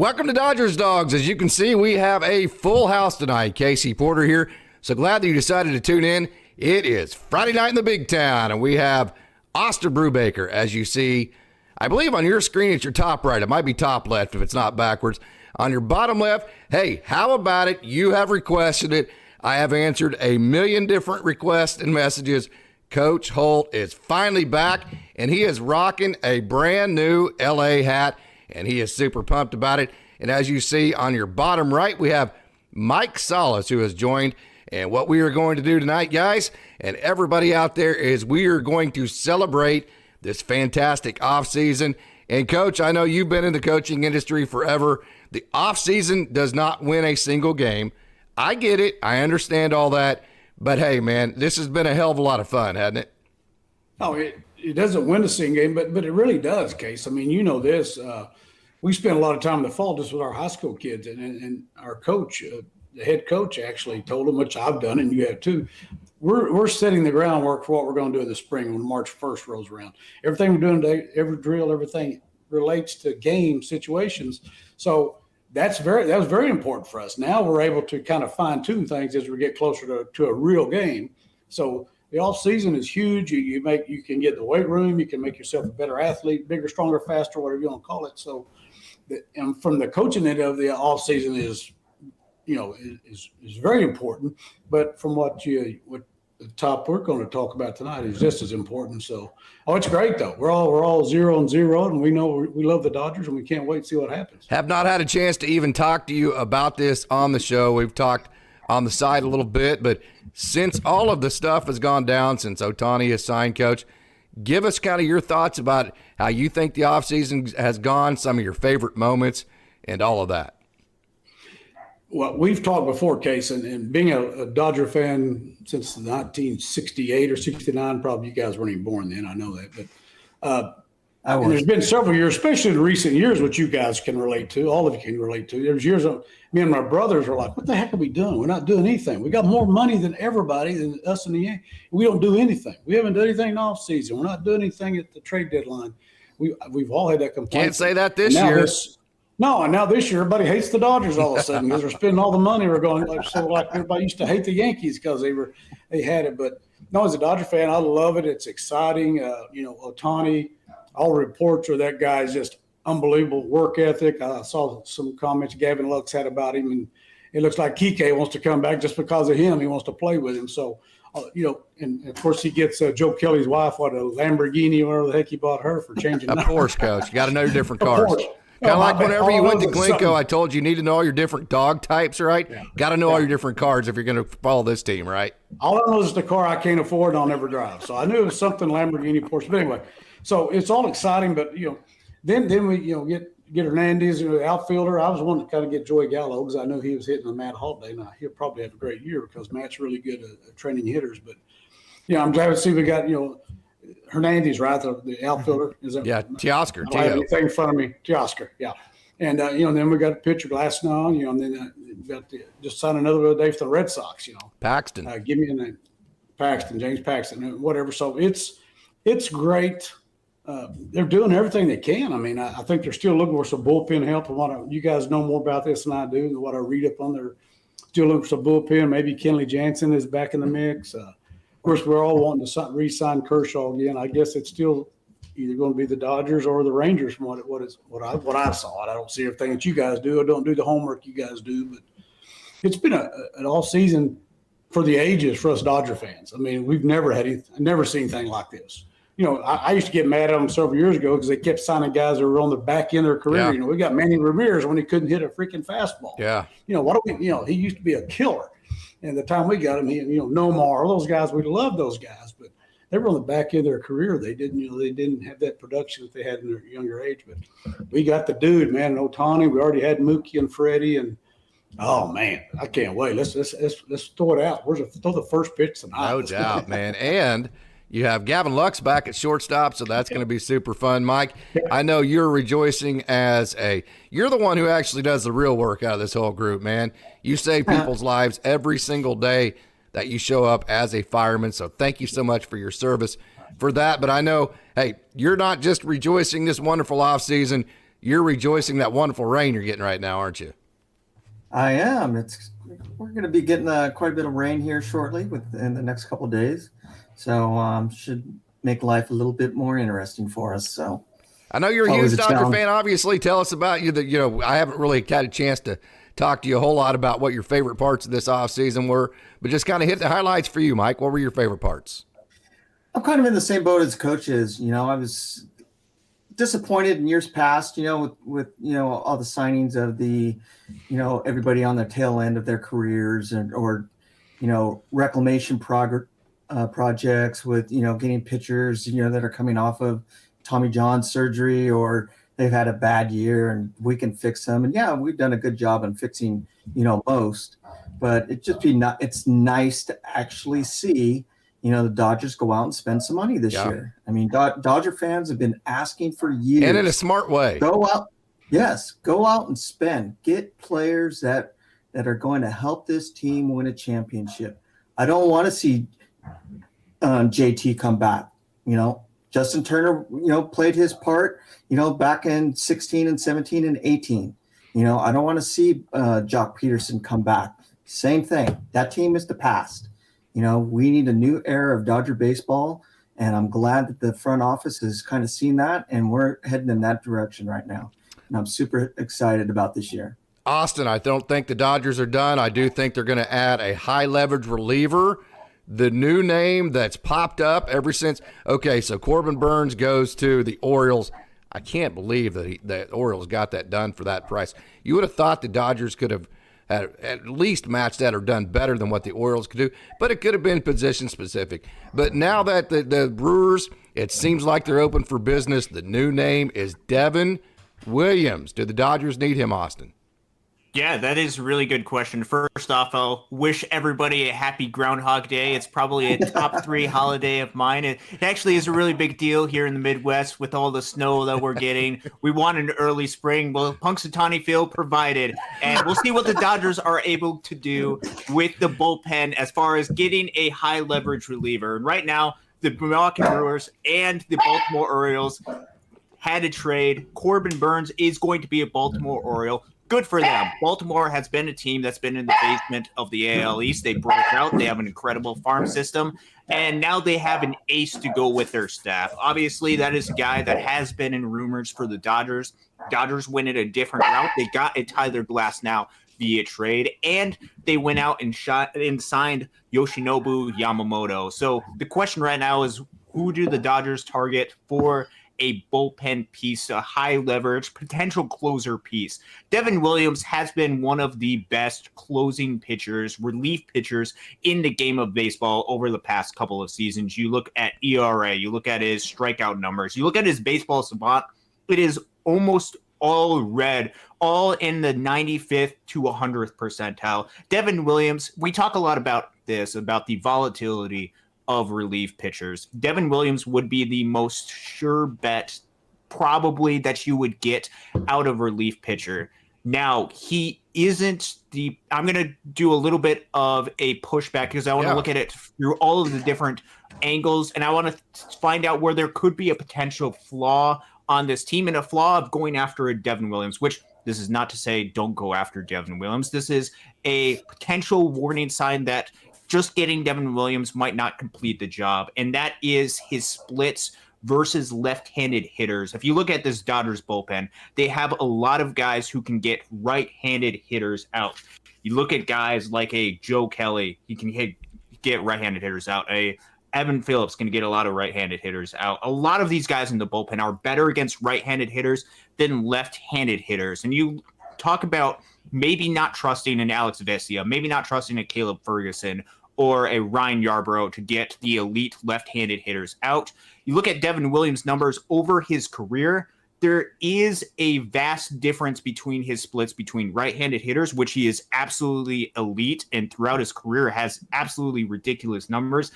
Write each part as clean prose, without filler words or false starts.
Welcome to Dodgers Dogs. As you can see, we have a full house tonight. Casey Porter here. So glad that you decided to tune in. It is Friday night in the big town, and we have Oster Brubaker, as you see. I believe on your screen it's your top right. It might be top left if it's not backwards. On your bottom left, hey, how about it? You have requested it. I have answered a million different requests and messages. Coach Holt is finally back, and he is rocking a brand new LA hat, and he is super pumped about it. And as you see on your bottom right, we have Mike Solis, who has joined. And what we are going to do tonight, guys, and everybody out there, is we are going to celebrate this fantastic offseason. And, Coach, I know you've been in the coaching industry forever. The offseason does not win a single game. I get it. I understand all that. But, hey, man, this has been a hell of a lot of fun, hasn't it? Oh, it doesn't win a single game, but it really does, Case. I mean, you know this. We spent a lot of time in the fall just with our high school kids, and our coach, the head coach, actually told them, which I've done, and you have too. We're setting the groundwork for what we're going to do in the spring when March 1st rolls around. Everything we're doing today, every drill, everything relates to game situations. So that was very important for us. Now we're able to kind of fine tune things as we get closer to a real game. So the off season is huge. You can get the weight room. You can make yourself a better athlete, bigger, stronger, faster, whatever you want to call it. So, and from the coaching end of the off season is very important. But from what the top we're going to talk about tonight is just as important. So, it's great though. We're all 0-0, and we know we love the Dodgers, and we can't wait to see what happens. Have not had a chance to even talk to you about this on the show. We've talked on the side a little bit, but since all of the stuff has gone down, since Ohtani has signed, Coach, give us kind of your thoughts about how you think the offseason has gone, some of your favorite moments, and all of that. Well, we've talked before, Case, and being a Dodger fan since 1968 or 69, probably you guys weren't even born then, I know that. But and there's been several years, especially in recent years, which you guys can relate to, all of you can relate to. There's years me and my brothers are like, what the heck are we doing? We're not doing anything. We got more money than everybody, than us and the Yankees. We don't do anything. We haven't done anything in the offseason. We're not doing anything at the trade deadline. We've all had that complaint. Can't say that this year. And now this year, everybody hates the Dodgers all of a sudden because they're spending all the money. We're going like everybody used to hate the Yankees because they had it. But no, as a Dodger fan, I love it. It's exciting. Ohtani, all reports are that guy's just unbelievable work ethic. I saw some comments Gavin Lux had about him, and it looks like Kike wants to come back just because of him. He wants to play with him. So, and of course he gets Joe Kelly's wife, a Lamborghini or whatever the heck he bought her for changing. Of course, Coach. You got to know your different cars. Kind of like whenever you went to Glencoe, I told you need to know all your different dog types, right? Yeah. Got to know all your different cars if you're going to follow this team, right? All I know is the car I can't afford and I'll never drive. So I knew it was something Lamborghini, Porsche. But anyway, so it's all exciting. But, then we, get Hernandez, the outfielder. I was wanting to kind of get Joey Gallo because I knew he was hitting a Matt Holiday. Now, he'll probably have a great year because Matt's really good at training hitters. But, I'm glad to see we got, Hernandez, right? The outfielder. Is that? Yeah, Teoscar. I don't have anything in front of me. Teoscar, yeah. And, then we got a pitcher Glasnow, and then we got just signed another day for the Red Sox, Paxton. Give me a name. James Paxton, whatever. So it's great. They're doing everything they can. I mean, I think they're still looking for some bullpen help. And you guys know more about this than I do, and what I read up on, they're still looking for some bullpen. Maybe Kenley Jansen is back in the mix. Of course, we're all wanting to re-sign Kershaw again. I guess it's still either going to be the Dodgers or the Rangers from what I saw. I don't see everything that you guys do. I don't do the homework you guys do. But it's been an all season for the ages for us Dodger fans. I mean, we've never seen anything like this. I used to get mad at them several years ago because they kept signing guys that were on the back end of their career. Yeah. We got Manny Ramirez when he couldn't hit a freaking fastball. Yeah. He used to be a killer. And the time we got him, Nomar, all those guys, we loved those guys, but they were on the back end of their career. They didn't have that production that they had in their younger age. But we got the dude, man, and Ohtani. We already had Mookie and Freddie, and oh man, I can't wait. Let's throw it out. Throw the first pitch tonight. No doubt, man. And you have Gavin Lux back at shortstop, so that's going to be super fun. Mike, I know you're rejoicing you're the one who actually does the real work out of this whole group, man. You save people's lives every single day that you show up as a fireman, so thank you so much for your service for that. But I know, hey, you're not just rejoicing this wonderful offseason. you're rejoicing that wonderful rain you're getting right now, aren't you? I am. We're going to be getting quite a bit of rain here shortly in the next couple of days, so should make life a little bit more interesting for us. So I know you're a always huge a Dodger challenge. fan. Obviously, tell us about you. That I haven't really had a chance to talk to you a whole lot about what your favorite parts of this offseason were, but just kind of hit the highlights for you, Mike. What were your favorite parts? I'm kind of in the same boat as Coach is. I was disappointed in years past, with all the signings of the, everybody on the tail end of their careers or reclamation projects with, getting pitchers, that are coming off of Tommy John surgery or they've had a bad year and we can fix them. And yeah, we've done a good job in fixing, most, but it's nice to actually see the Dodgers go out and spend some money this year. I mean, Dodger fans have been asking for years. And in a smart way. Go out and spend. Get players that are going to help this team win a championship. I don't want to see JT come back. Justin Turner, played his part, back in 16 and 17 and 18. I don't want to see Jock Peterson come back. Same thing. That team is the past. We need a new era of Dodger baseball, and I'm glad that the front office has kind of seen that, and we're heading in that direction right now. And I'm super excited about this year. Austin, I don't think the Dodgers are done. I do think they're going to add a high-leverage reliever. The new name that's popped up ever since – okay, so Corbin Burns goes to the Orioles. I can't believe that the Orioles got that done for that price. You would have thought the Dodgers could have at least matched that or done better than what the Orioles could do, but it could have been position specific. But now that the Brewers, it seems like they're open for business. The new name is Devin Williams. Do the Dodgers need him, Austin? Yeah, that is a really good question. First off, I'll wish everybody a happy Groundhog Day. It's probably a top 3 holiday of mine. It actually is a really big deal here in the Midwest with all the snow that we're getting. We want an early spring. Well, Punxsutawney Phil provided, and we'll see what the Dodgers are able to do with the bullpen as far as getting a high leverage reliever. And right now, the Milwaukee Brewers and the Baltimore Orioles had a trade. Corbin Burns is going to be a Baltimore Oriole. Good for them. Baltimore has been a team that's been in the basement of the AL East. They broke out. They have an incredible farm system. And now they have an ace to go with their staff. Obviously, that is a guy that has been in rumors for the Dodgers. Dodgers went in a different route. They got a Tyler Glass now via trade. And they went out and signed Yoshinobu Yamamoto. So the question right now is, who do the Dodgers target for a bullpen piece, a high leverage potential closer piece? Devin Williams has been one of the best closing pitchers, relief pitchers in the game of baseball over the past couple of seasons. You look at ERA, you look at his strikeout numbers, you look at his baseball savant, it is almost all red, all in the 95th to 100th percentile. Devin Williams, we talk a lot about this, about the volatility of relief pitchers. Devin Williams would be the most sure bet probably that you would get out of relief pitcher. Now, he isn't I'm going to do a little bit of a pushback because I want to look at it through all of the different angles, and I want to find out where there could be a potential flaw on this team and a flaw of going after a Devin Williams, which this is not to say don't go after Devin Williams. This is a potential warning sign that just getting Devin Williams might not complete the job, and that is his splits versus left-handed hitters. If you look at this Dodgers bullpen, they have a lot of guys who can get right-handed hitters out. You look at guys like a Joe Kelly, he can get right-handed hitters out. A Evan Phillips can get a lot of right-handed hitters out. A lot of these guys in the bullpen are better against right-handed hitters than left-handed hitters. And you talk about maybe not trusting an Alex Vesia, maybe not trusting a Caleb Ferguson, or a Ryan Yarbrough to get the elite left-handed hitters out. You look at Devin Williams' numbers over his career, there is a vast difference between his splits between right-handed hitters, which he is absolutely elite and throughout his career has absolutely ridiculous numbers,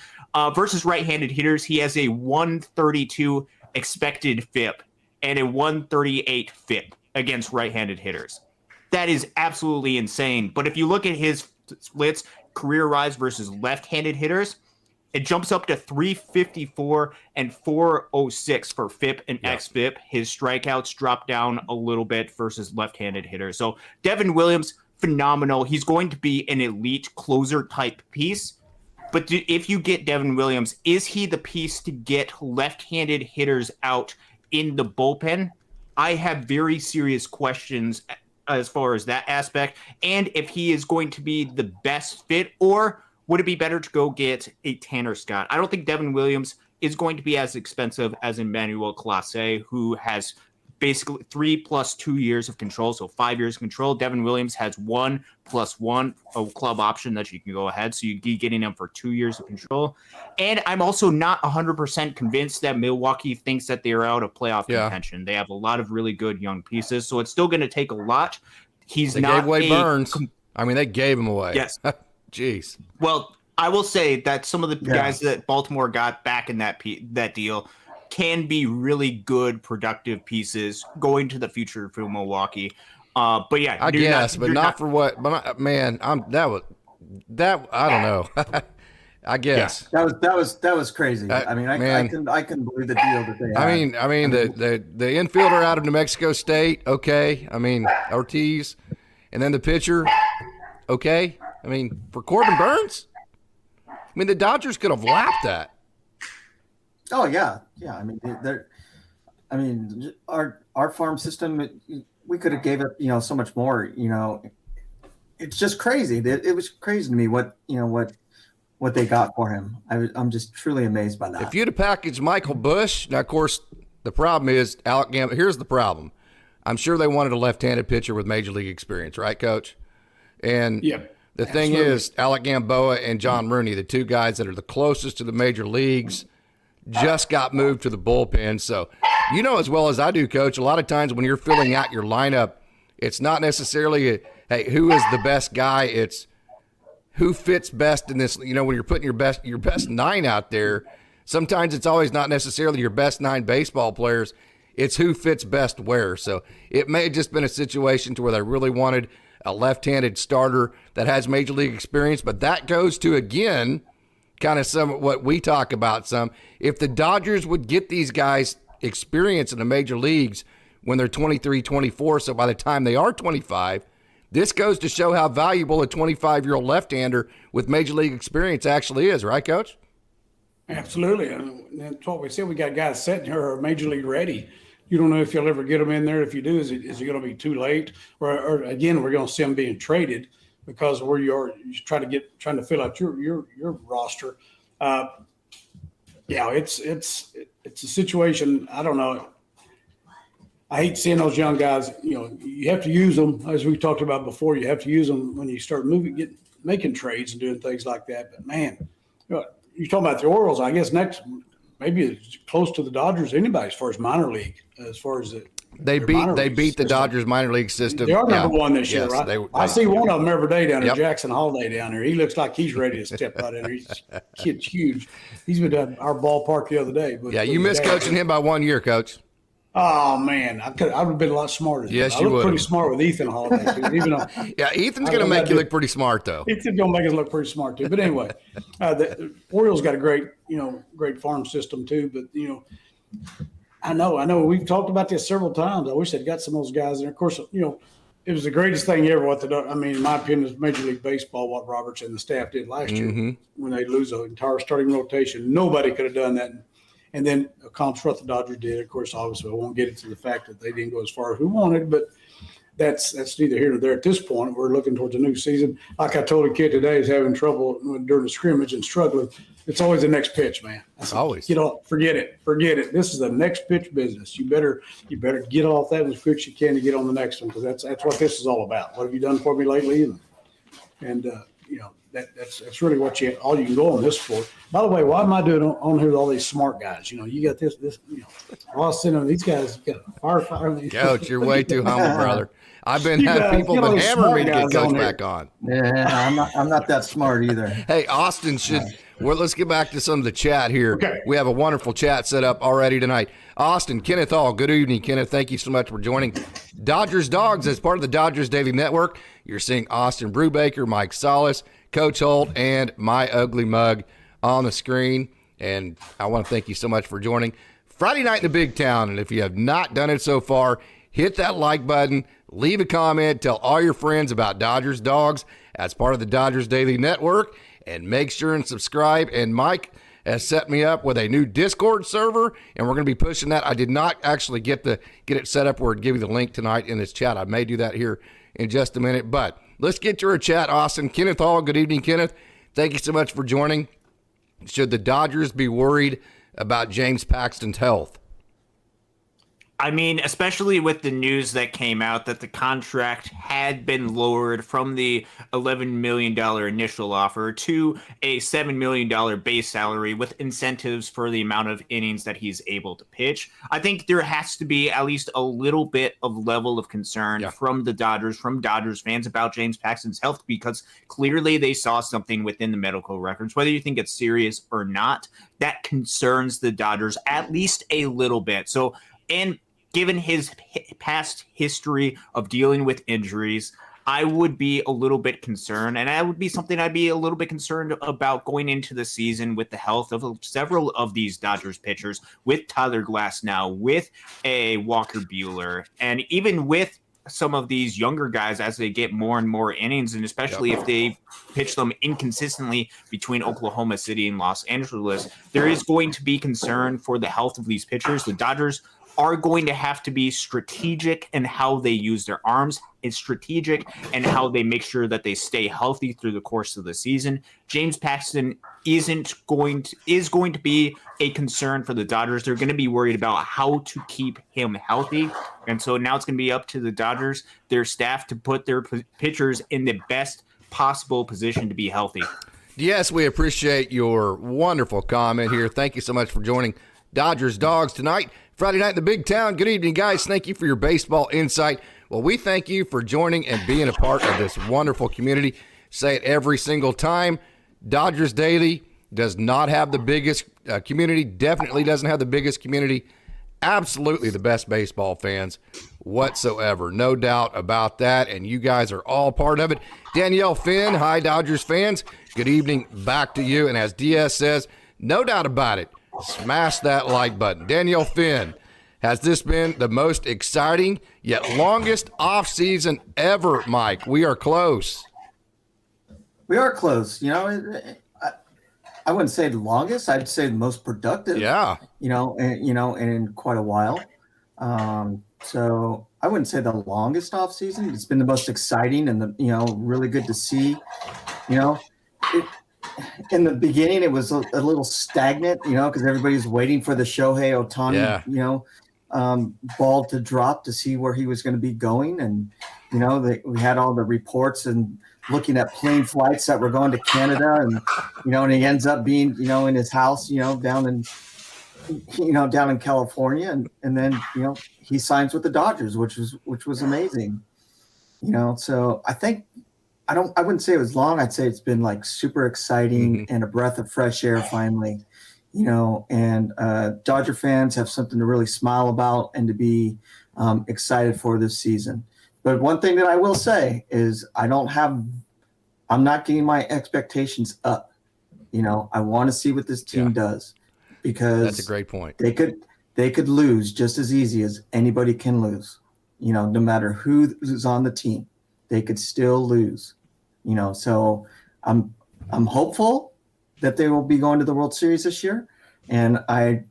versus right-handed hitters. He has a 132 expected FIP and a 138 FIP against right-handed hitters. That is absolutely insane. But if you look at his splits, career rise versus left-handed hitters, It jumps up to 354 and 406 for FIP and xFIP. His strikeouts drop down a little bit versus left-handed hitters. So Devin Williams, phenomenal. He's going to be an elite closer type piece. But if you get Devin Williams, is he the piece to get left-handed hitters out in the bullpen? I have very serious questions as far as that aspect, and if he is going to be the best fit, or would it be better to go get a Tanner Scott? I don't think Devin Williams is going to be as expensive as Emmanuel Clase, who has basically 3 + 2 years of control, so 5 years of control. Devin Williams has 1 + 1 a club option that you can go ahead, so you'd be getting him for 2 years of control. And I'm also not 100% convinced that Milwaukee thinks that they're out of playoff contention. They have a lot of really good young pieces, so it's still going to take a lot. They gave away Burns. They gave him away. Yes. Jeez. Well, I will say that some of the guys that Baltimore got back in that deal can be really good, productive pieces going to the future for Milwaukee. But yeah, I guess, but not for what. But man, I don't know. I guess that was crazy. I can believe the deal that they had. The infielder out of New Mexico State, okay. Ortiz, and then the pitcher, okay. For Corbin Burns, the Dodgers could have laughed at. Oh yeah. Our farm system, we could have gave it, so much more. It's just crazy. It was crazy to me what they got for him. I'm just truly amazed by that. If you'd have packaged Michael Busch, now of course the problem is Alec Gamble. Here's the problem. I'm sure they wanted a left-handed pitcher with major league experience, right, Coach? And the thing is, Alec Gamboa and John Rooney, the two guys that are the closest to the major leagues, just got moved to the bullpen. So you know as well as I do, Coach, a lot of times when you're filling out your lineup, it's not necessarily, who is the best guy? It's who fits best in this. When you're putting your best 9 out there, sometimes it's always not necessarily your best 9 baseball players. It's who fits best where. So it may have just been a situation to where they really wanted a left-handed starter that has major league experience, but that goes to, again, kind of some what we talk about some. If the Dodgers would get these guys experience in the major leagues when they're 23, 24, so by the time they are 25, this goes to show how valuable a 25-year-old left-hander with major league experience actually is, right, Coach? Absolutely. That's what we said. We got guys sitting here who are major league ready. You don't know if you'll ever get them in there. If you do, is it going to be too late? Or again, we're going to see them being traded because you're trying to fill out your roster. It's a situation. I don't know. I hate seeing those young guys. You have to use them, as we talked about before. You have to use them when you start making trades and doing things like that. But man, you're talking about the Orioles. I guess next, maybe it's close to the Dodgers. Anybody as far as minor league, as far as they beat the Dodgers minor league system. They are number one this year, right? I see one of them every day down there, Jackson Holiday down there. He looks like he's ready to step out in there. Kid's huge. He's been at our ballpark the other day. You missed coaching him by 1 year, Coach. Oh man, I would have been a lot smarter. Yes, I look pretty smart with Ethan Holiday too. Even though, Ethan's going to make you look pretty smart though. Ethan's going to make us look pretty smart too. But anyway, the Orioles got a great farm system too. But I know we've talked about this several times. I wish they'd got some of those guys. And of course, it was the greatest thing ever. In my opinion, is Major League Baseball what Roberts and the staff did last year when they lose an entire starting rotation. Nobody could have done that. And then accomplish what the Dodgers did. Of course, obviously, I won't get into the fact that they didn't go as far as we wanted, but that's neither here nor there at this point. We're looking towards a new season. Like I told a kid today, is having trouble during the scrimmage and struggling. It's always the next pitch, man. Always. Forget it. This is the next pitch business. You better get off that as quick as you can to get on the next one, because that's what this is all about. What have you done for me lately? And that's really all you can go on this for. By the way, why am I doing on here with all these smart guys? You got this. All sitting on these guys. You got firefighter. Coach, you're way too humble, brother. I've been having people been hammering me to get Coach back on. Yeah, I'm not that smart either. Hey, Austin let's get back to some of the chat here. Okay. We have a wonderful chat set up already tonight. Austin, Kenneth Hall, good evening, Kenneth. Thank you so much for joining Dodgers Dawgs as part of the Dodgers Daily Network. You're seeing Austin Brubaker, Mike Solis, Coach Holt, and my ugly mug on the screen. And I want to thank you so much for joining Friday Night in the Big Town. And if you have not done it so far, hit that like button, leave a comment, tell all your friends about Dodgers Dawgs as part of the Dodgers Daily Network, and make sure and subscribe. And Mike has set me up with a new Discord server, and we're going to be pushing that. I did not actually get it set up where it'd give you the link tonight in this chat. I may do that here in just a minute, but let's get to our chat, Austin. Kenneth Hall, good evening, Kenneth. Thank you so much for joining. Should the Dodgers be worried about James Paxton's health? I mean, especially with the news that came out that the contract had been lowered from the $11 million initial offer to a $7 million base salary with incentives for the amount of innings that he's able to pitch. I think there has to be at least a little bit of level of concern from Dodgers fans about James Paxton's health, because clearly they saw something within the medical records, whether you think it's serious or not, that concerns the Dodgers at least a little bit. So, and given his past history of dealing with injuries, I would be a little bit concerned, and that would be something I'd be a little bit concerned about going into the season with the health of several of these Dodgers pitchers, with Tyler Glass now, with a Walker Buehler, and even with some of these younger guys as they get more and more innings, and especially if they pitch them inconsistently between Oklahoma City and Los Angeles, there is going to be concern for the health of these pitchers. The Dodgers are going to have to be strategic in how they use their arms. It's strategic and how they make sure that they stay healthy through the course of the season. James Paxton is going to be a concern for the Dodgers. They're going to be worried about how to keep him healthy. And so now it's going to be up to the Dodgers, their staff, to put their pitchers in the best possible position to be healthy. Yes, we appreciate your wonderful comment here. Thank you so much for joining Dodgers Dawgs tonight. Friday night in the Big Town. Good evening, guys. Thank you for your baseball insight. Well, we thank you for joining and being a part of this wonderful community. Say it every single time. Dodgers Daily does not have the biggest community, definitely doesn't have the biggest community. Absolutely the best baseball fans whatsoever. No doubt about that, and you guys are all part of it. Danielle Finn, hi, Dodgers fans. Good evening back to you. And as DS says, no doubt about it, smash that like button. Danielle Finn, has this been the most exciting yet longest off-season ever, Mike? We are close. We are close. You know, I wouldn't say the longest. I'd say the most productive. Yeah. In quite a while. So I wouldn't say the longest off-season. It's been the most exciting and really good to see. In the beginning, it was a little stagnant, because everybody's waiting for the Shohei Ohtani, ball to drop to see where he was going to be going. And, we had all the reports and looking at plane flights that were going to Canada, and, and he ends up being, in his house, down in California. And then, he signs with the Dodgers, which was amazing. So I think, I wouldn't say it was long. I'd say it's been like super exciting and a breath of fresh air finally, and Dodger fans have something to really smile about and to be excited for this season. But one thing that I will say is I'm not getting my expectations up. I want to see what this team does, because that's a great point. They could lose just as easy as anybody can lose, no matter who's on the team. They could still lose, so I'm hopeful that they will be going to the World Series this year, and I,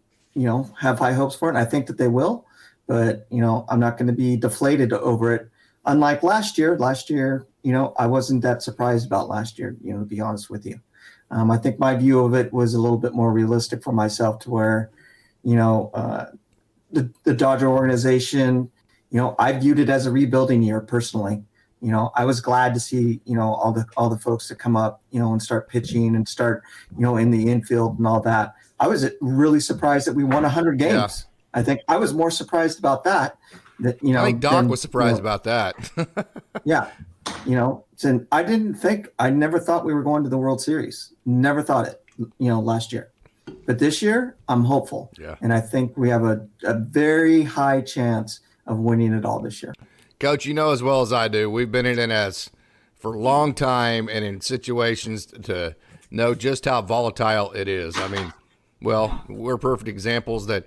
have high hopes for it. And I think that they will, but, I'm not going to be deflated over it. Unlike last year, I wasn't that surprised about last year, to be honest with you. I think my view of it was a little bit more realistic for myself, to where, the Dodger organization, I viewed it as a rebuilding year personally. I was glad to see, all the folks that come up, and start pitching and start, in the infield and all that. I was really surprised that we won 100 games. Yeah. I think I was more surprised about that. I think Doc was surprised about that. Yeah. And I never thought we were going to the World Series. Never thought it, last year. But this year, I'm hopeful. Yeah. And I think we have a very high chance of winning it all this year. Coach, as well as I do, we've been in it for a long time and in situations to know just how volatile it is. I mean, well, we're perfect examples that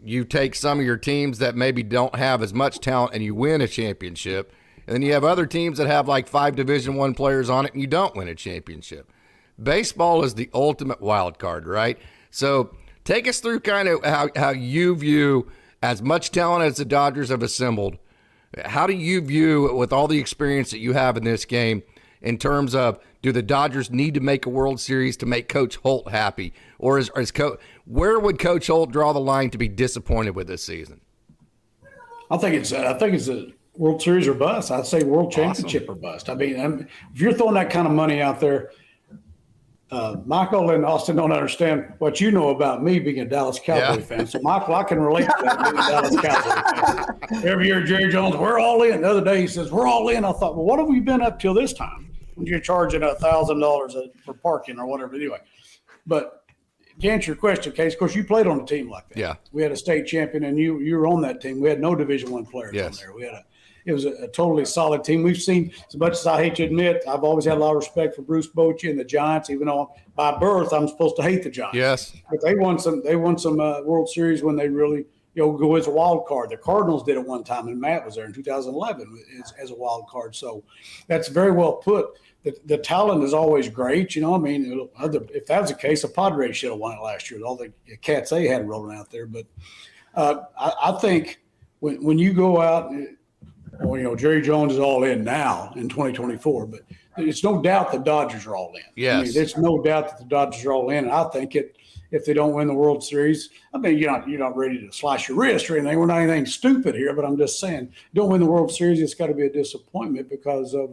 you take some of your teams that maybe don't have as much talent and you win a championship, and then you have other teams that have like 5 Division I players on it and you don't win a championship. Baseball is the ultimate wild card, right? So take us through kind of how you view as much talent as the Dodgers have assembled. How do you view, with all the experience that you have in this game, in terms of, do the Dodgers need to make a World Series to make Coach Holt happy? Or where would Coach Holt draw the line to be disappointed with this season? I think it's a World Series or bust. I'd say World Championship or bust. I mean, if you're throwing that kind of money out there, Michael and Austin don't understand what you know about me being a Dallas Cowboy fan. So, Michael, I can relate to that, being a Dallas Cowboy fan. Every year, Jerry Jones, we're all in. The other day, he says, we're all in. I thought, well, what have we been up till this time when you're charging $1,000 for parking or whatever? Anyway, but to answer your question, Case, of course, you played on a team like that. Yeah. We had a state champion, and you were on that team. We had no Division I players on there. It was a totally solid team. We've seen, as much as I hate to admit, I've always had a lot of respect for Bruce Bochy and the Giants, even though by birth I'm supposed to hate the Giants. Yes. But they won some World Series when they really, go as a wild card. The Cardinals did it one time, and Matt was there in 2011 as a wild card. So that's very well put. The talent is always great. I mean, if that was the case, the Padres should have won it last year with all the cats they had rolling out there. But I think when you go out – Jerry Jones is all in now in 2024, but it's no doubt the Dodgers are all in. Yes. I mean, there's no doubt that the Dodgers are all in. And I think if they don't win the World Series, I mean, you're not ready to slice your wrist or anything. We're not anything stupid here, but I'm just saying, don't win the World Series, it's got to be a disappointment because of,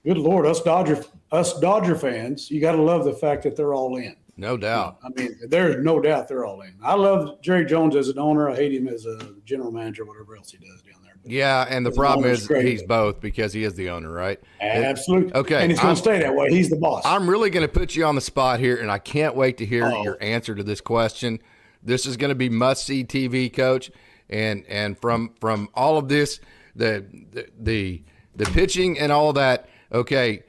good Lord, us Dodger fans, you got to love the fact that they're all in. No doubt. I mean, there's no doubt they're all in. I love Jerry Jones as an owner. I hate him as a general manager, whatever else he does down there. But yeah, and the problem is he's both because he is the owner, right? Absolutely. Okay. And he's going to stay that way. He's the boss. I'm really going to put you on the spot here, and I can't wait to hear your answer to this question. This is going to be must-see TV, Coach. And from all of this, the pitching and all that, okay,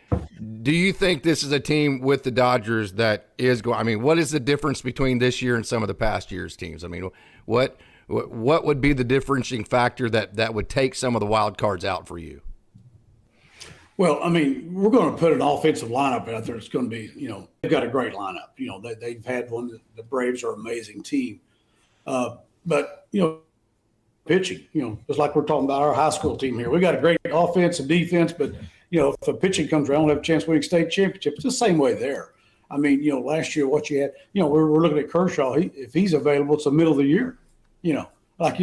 do you think this is a team with the Dodgers that is going – I mean, what is the difference between this year and some of the past year's teams? I mean, what would be the differentiating factor that would take some of the wild cards out for you? Well, I mean, we're going to put an offensive lineup out there. It's going to be, they've got a great lineup. They've had one. The Braves are an amazing team. But, pitching, just like we're talking about our high school team here. We got a great offense and defense, but, if the pitching comes around, we'll have a chance to win a state championship. It's the same way there. I mean, last year what you had, we're looking at Kershaw. If he's available, it's the middle of the year. Like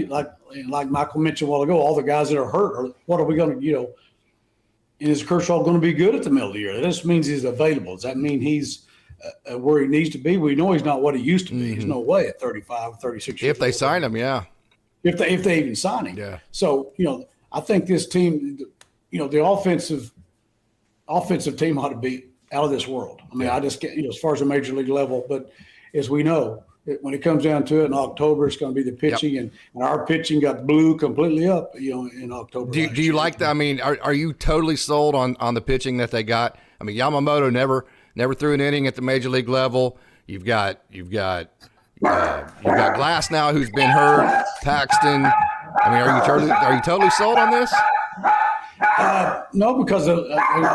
Michael mentioned a while ago, all the guys that are hurt, what are we going to, and is Kershaw going to be good at the middle of the year? That just means he's available. Does that mean he's where he needs to be? We know he's not what he used to be. He's no way at 35, 36 years If they sign him, yeah. If they even sign him. Yeah. So, I think this team, the offensive team ought to be out of this world. I mean, I just get, as far as the major league level, but as we know, when it comes down to it in October, it's going to be the pitching, and our pitching got blew completely up, in October. Do you like that? I mean, are you totally sold on the pitching that they got? I mean, Yamamoto never threw an inning at the major league level. You've got Glass now, who's been hurt. Paxton. I mean, are you totally sold on this? No, because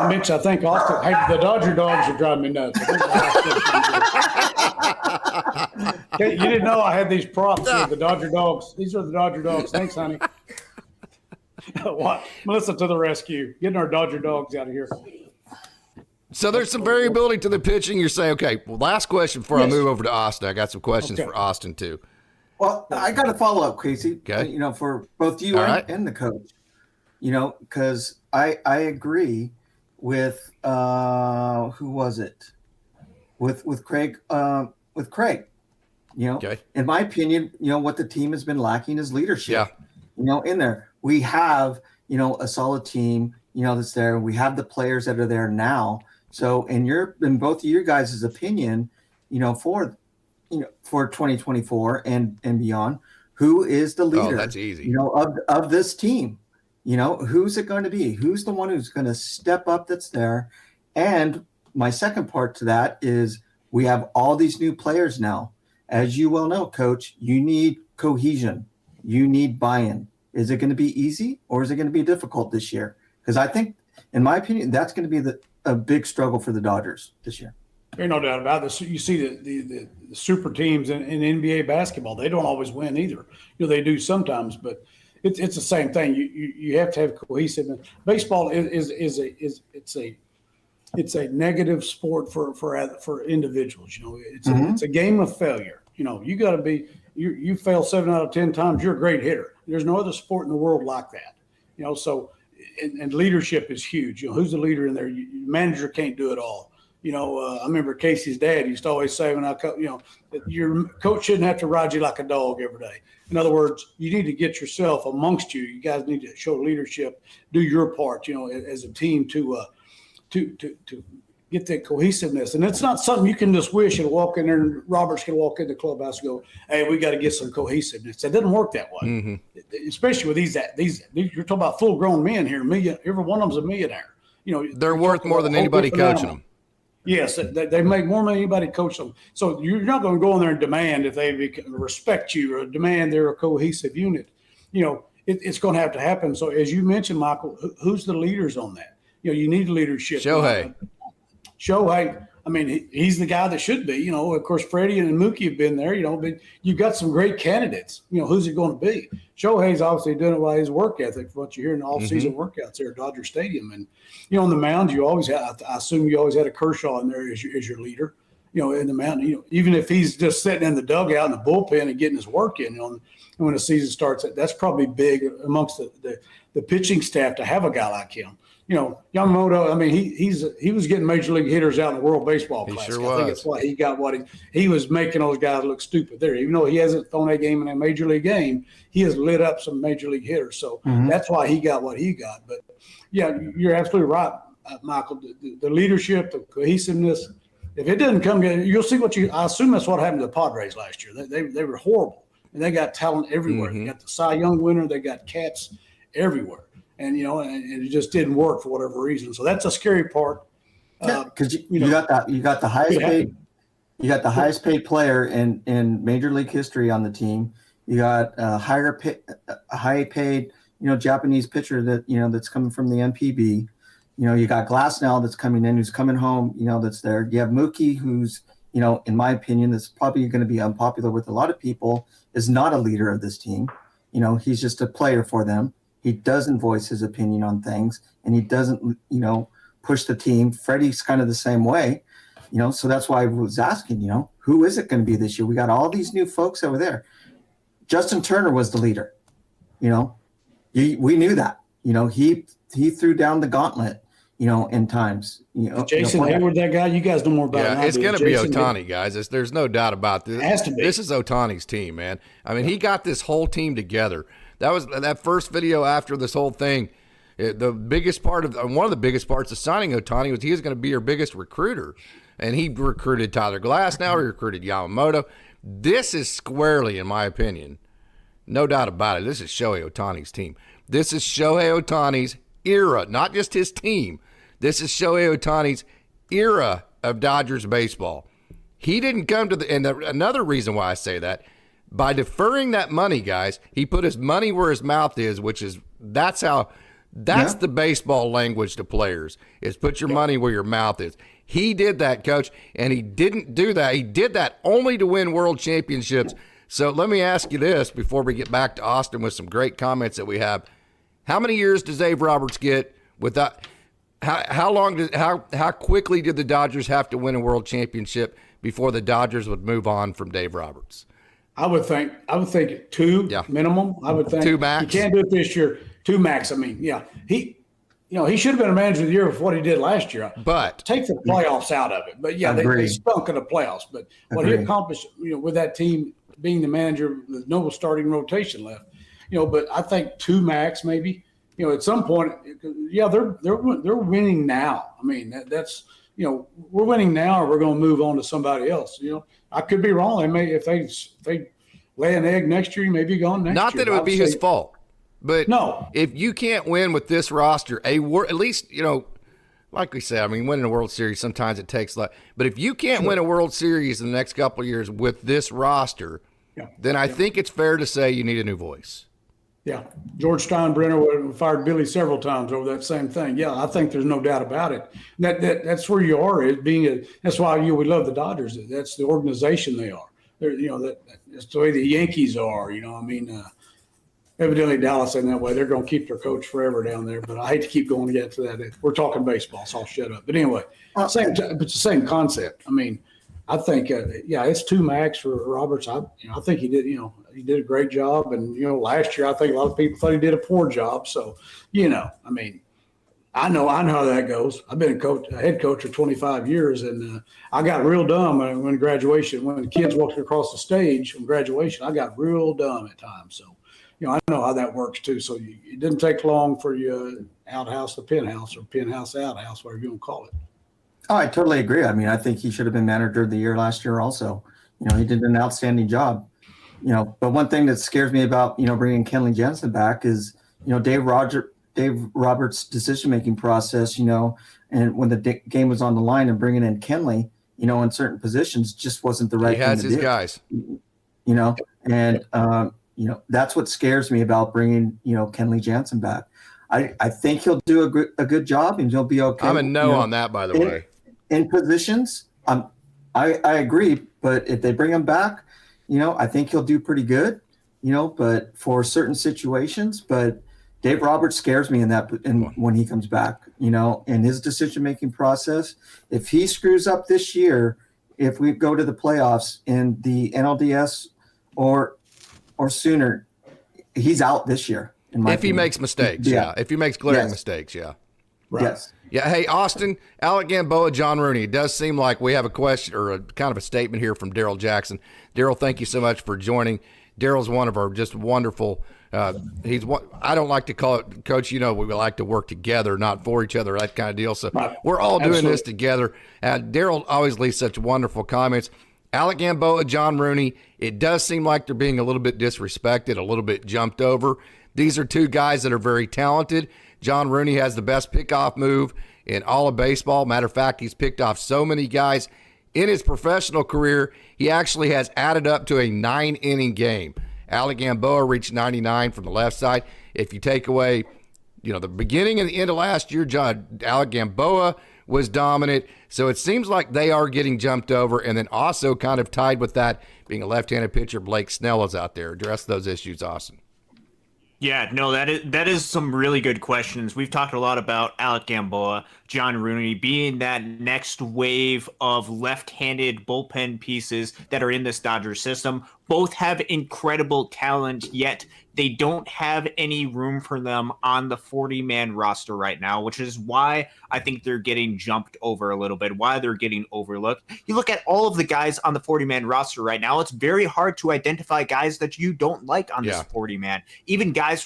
Mitch, I think Austin, the Dodger Dogs are driving me nuts. You didn't know I had these props here, the Dodger Dogs. These are the Dodger Dogs. Thanks, honey. What? Melissa to the rescue. Getting our Dodger Dogs out of here. So there's some variability to the pitching. You're saying, okay, well, last question before I move over to Austin. I got some questions for Austin, too. Well, I got a follow-up, Casey, for both you and the coach. Because I agree with who was it? With Craig. In my opinion, what the team has been lacking is leadership. Yeah. In there we have a solid team. That's there. We have the players that are there now. So in both of your guys' opinion, for 2024 and beyond, who is the leader? Oh, that's easy. Of this team. Who's it going to be? Who's the one who's going to step up that's there? And my second part to that is we have all these new players now. As you well know, Coach, you need cohesion. You need buy-in. Is it going to be easy or is it going to be difficult this year? Because I think, in my opinion, that's going to be a big struggle for the Dodgers this year. There's no doubt about this. You see the super teams in NBA basketball, they don't always win either. They do sometimes, but it's the same thing. You have to have cohesiveness. Baseball is a negative sport for individuals. It's a game of failure. You got to be you fail 7 out of 10 times, you're a great hitter. There's no other sport in the world like that. So and leadership is huge. Who's the leader in there? Manager can't do it all. I remember Casey's dad used to always say your coach shouldn't have to ride you like a dog every day. In other words, you need to get yourself amongst you. You guys need to show leadership, do your part, as a team to get that cohesiveness. And it's not something you can just wish and walk in there and Roberts can walk in the clubhouse and go, hey, we got to get some cohesiveness. It doesn't work that way, especially with these. You're talking about full grown men here. Every one of them's a millionaire. They're worth more than anybody coaching them. Yes, they make more than anybody coach them. So you're not going to go in there and demand if they respect you or demand they're a cohesive unit. It's going to have to happen. So as you mentioned, Michael, who's the leaders on that? You need leadership. Shohei. I mean, he's the guy that should be. Of course, Freddie and Mookie have been there. But you've got some great candidates. Who's it going to be? Shohei's obviously doing it by his work ethic. What you hear in the off-season workouts there at Dodger Stadium, and on the mound, you always have. I assume you always had a Kershaw in there as your leader. In the mound, even if he's just sitting in the dugout in the bullpen and getting his work in. When the season starts, that's probably big amongst the pitching staff to have a guy like him. Yamamoto, I mean, he was getting major league hitters out in the World Baseball Classic. Sure I think that's why he got what he was making those guys look stupid there. Even though he hasn't thrown a game in a major league game, he has lit up some major league hitters. So that's why he got what he got. But yeah, you're absolutely right, Michael. The leadership, the cohesiveness. If it doesn't come together, you'll see I assume that's what happened to the Padres last year. They were horrible, and they got talent everywhere. They got the Cy Young winner. They got cats everywhere. And and it just didn't work for whatever reason. So that's a scary part. Because you got the highest paid player in Major League history on the team. You got a high paid Japanese pitcher that's coming from the MPB. You got Glasnow that's coming in, who's coming home. That's there. You have Mookie, who's in my opinion, that's probably going to be unpopular with a lot of people. Is not a leader of this team. He's just a player for them. He doesn't voice his opinion on things, and he doesn't, push the team. Freddie's kind of the same way, so that's why I was asking, who is it going to be this year? We got all these new folks over there. Justin Turner was the leader, we knew that, he threw down the gauntlet, in times. Jason Hayward, that guy, you guys know more about it. Yeah, it's going to be Ohtani, guys. There's no doubt about this. It has to be. This is Ohtani's team, man. I mean, he got this whole team together. That was that first video after this whole thing. The biggest part of one of the biggest parts of signing Ohtani was he was going to be your biggest recruiter, and he recruited Tyler Glasnow. He recruited Yamamoto. This is squarely, in my opinion, no doubt about it. This is Shohei Ohtani's team. This is Shohei Ohtani's era, not just his team. This is Shohei Ohtani's era of Dodgers baseball. He didn't come to another reason why I say that. By deferring that money, guys, he put his money where his mouth is, that's the baseball language to players, is put your money where your mouth is. He did that, Coach, and he didn't do that. He did that only to win world championships. So let me ask you this before we get back to Austin with some great comments that we have. How many years does Dave Roberts get without how quickly did the Dodgers have to win a world championship before the Dodgers would move on from Dave Roberts? I would think two minimum. I would think 2 max. You can't do it this year. 2 max. I mean, yeah, he should have been a manager of the year for what he did last year. But take the playoffs out of it. But yeah, they stunk in the playoffs. But what he accomplished, with that team being the manager with no starting rotation left, But I think 2 max maybe. At some point, yeah, they're winning now. I mean, that's. We're winning now, or we're going to move on to somebody else. I could be wrong. If they lay an egg next year, he may be gone next year. Not that it would be his fault, but no. If you can't win with this roster, at least like we said, I mean, winning a World Series, sometimes it takes luck. But if you can't win a World Series in the next couple of years with this roster, then I think it's fair to say you need a new voice. Yeah. George Steinbrenner fired Billy several times over that same thing. Yeah, I think there's no doubt about it. That's where you are. That's why we love the Dodgers. That's the organization they are. That's the way the Yankees are. Evidently Dallas ain't that way. They're going to keep their coach forever down there. But I hate to keep going to get to that. We're talking baseball, so I'll shut up. But anyway, it's the same concept. I mean, I think, it's 2 max for Roberts. I think he did, he did a great job. And, last year, I think a lot of people thought he did a poor job. So, I know how that goes. I've been a head coach for 25 years, and I got real dumb when graduation, when the kids walked across the stage from graduation, I got real dumb at times. So, I know how that works too. So it didn't take long for you outhouse the penthouse, or penthouse outhouse, whatever you want to call it. Oh, I totally agree. I mean, I think he should have been manager of the year last year also. He did an outstanding job. But one thing that scares me about, bringing Kenley Jansen back is, Dave Roberts' decision-making process, and when the game was on the line, and bringing in Kenley, in certain positions just wasn't the right thing to do. He has his guys. And that's what scares me about bringing, Kenley Jansen back. I think he'll do a good job, and he'll be okay. I'm a no on that, by the way. In positions, I agree. But if they bring him back, I think he'll do pretty good. But for certain situations, but Dave Roberts scares me when he comes back. In his decision-making process. If he screws up this year, if we go to the playoffs in the NLDS or sooner, he's out this year. If he makes mistakes, yeah. If he makes glaring mistakes, yeah. Right. Yes. Yeah. Hey, Austin, Alec Gamboa, John Rooney. It does seem like we have a question or a kind of a statement here from Daryl Jackson. Daryl, thank you so much for joining. Daryl's one of our just wonderful. I don't like to call it, Coach. We like to work together, not for each other, that kind of deal. So we're all doing this together. Daryl always leaves such wonderful comments. Alec Gamboa, John Rooney. It does seem like they're being a little bit disrespected, a little bit jumped over. These are 2 guys that are very talented. John Rooney has the best pickoff move in all of baseball. Matter of fact, he's picked off so many guys in his professional career. He actually has added up to a 9-inning game. Alec Gamboa reached 99 from the left side. If you take away, the beginning and the end of last year, Alec Gamboa was dominant. So it seems like they are getting jumped over. And then also kind of tied with that, being a left-handed pitcher, Blake Snell is out there. Address those issues, Austin. Yeah, no, that is some really good questions. We've talked a lot about Alec Gamboa, John Rooney being that next wave of left-handed bullpen pieces that are in this Dodgers system. Both have incredible talent, yet they don't have any room for them on the 40-man roster right now, which is why I think they're getting jumped over a little bit, why they're getting overlooked. You look at all of the guys on the 40-man roster right now, it's very hard to identify guys that you don't like on this 40-man. Even guys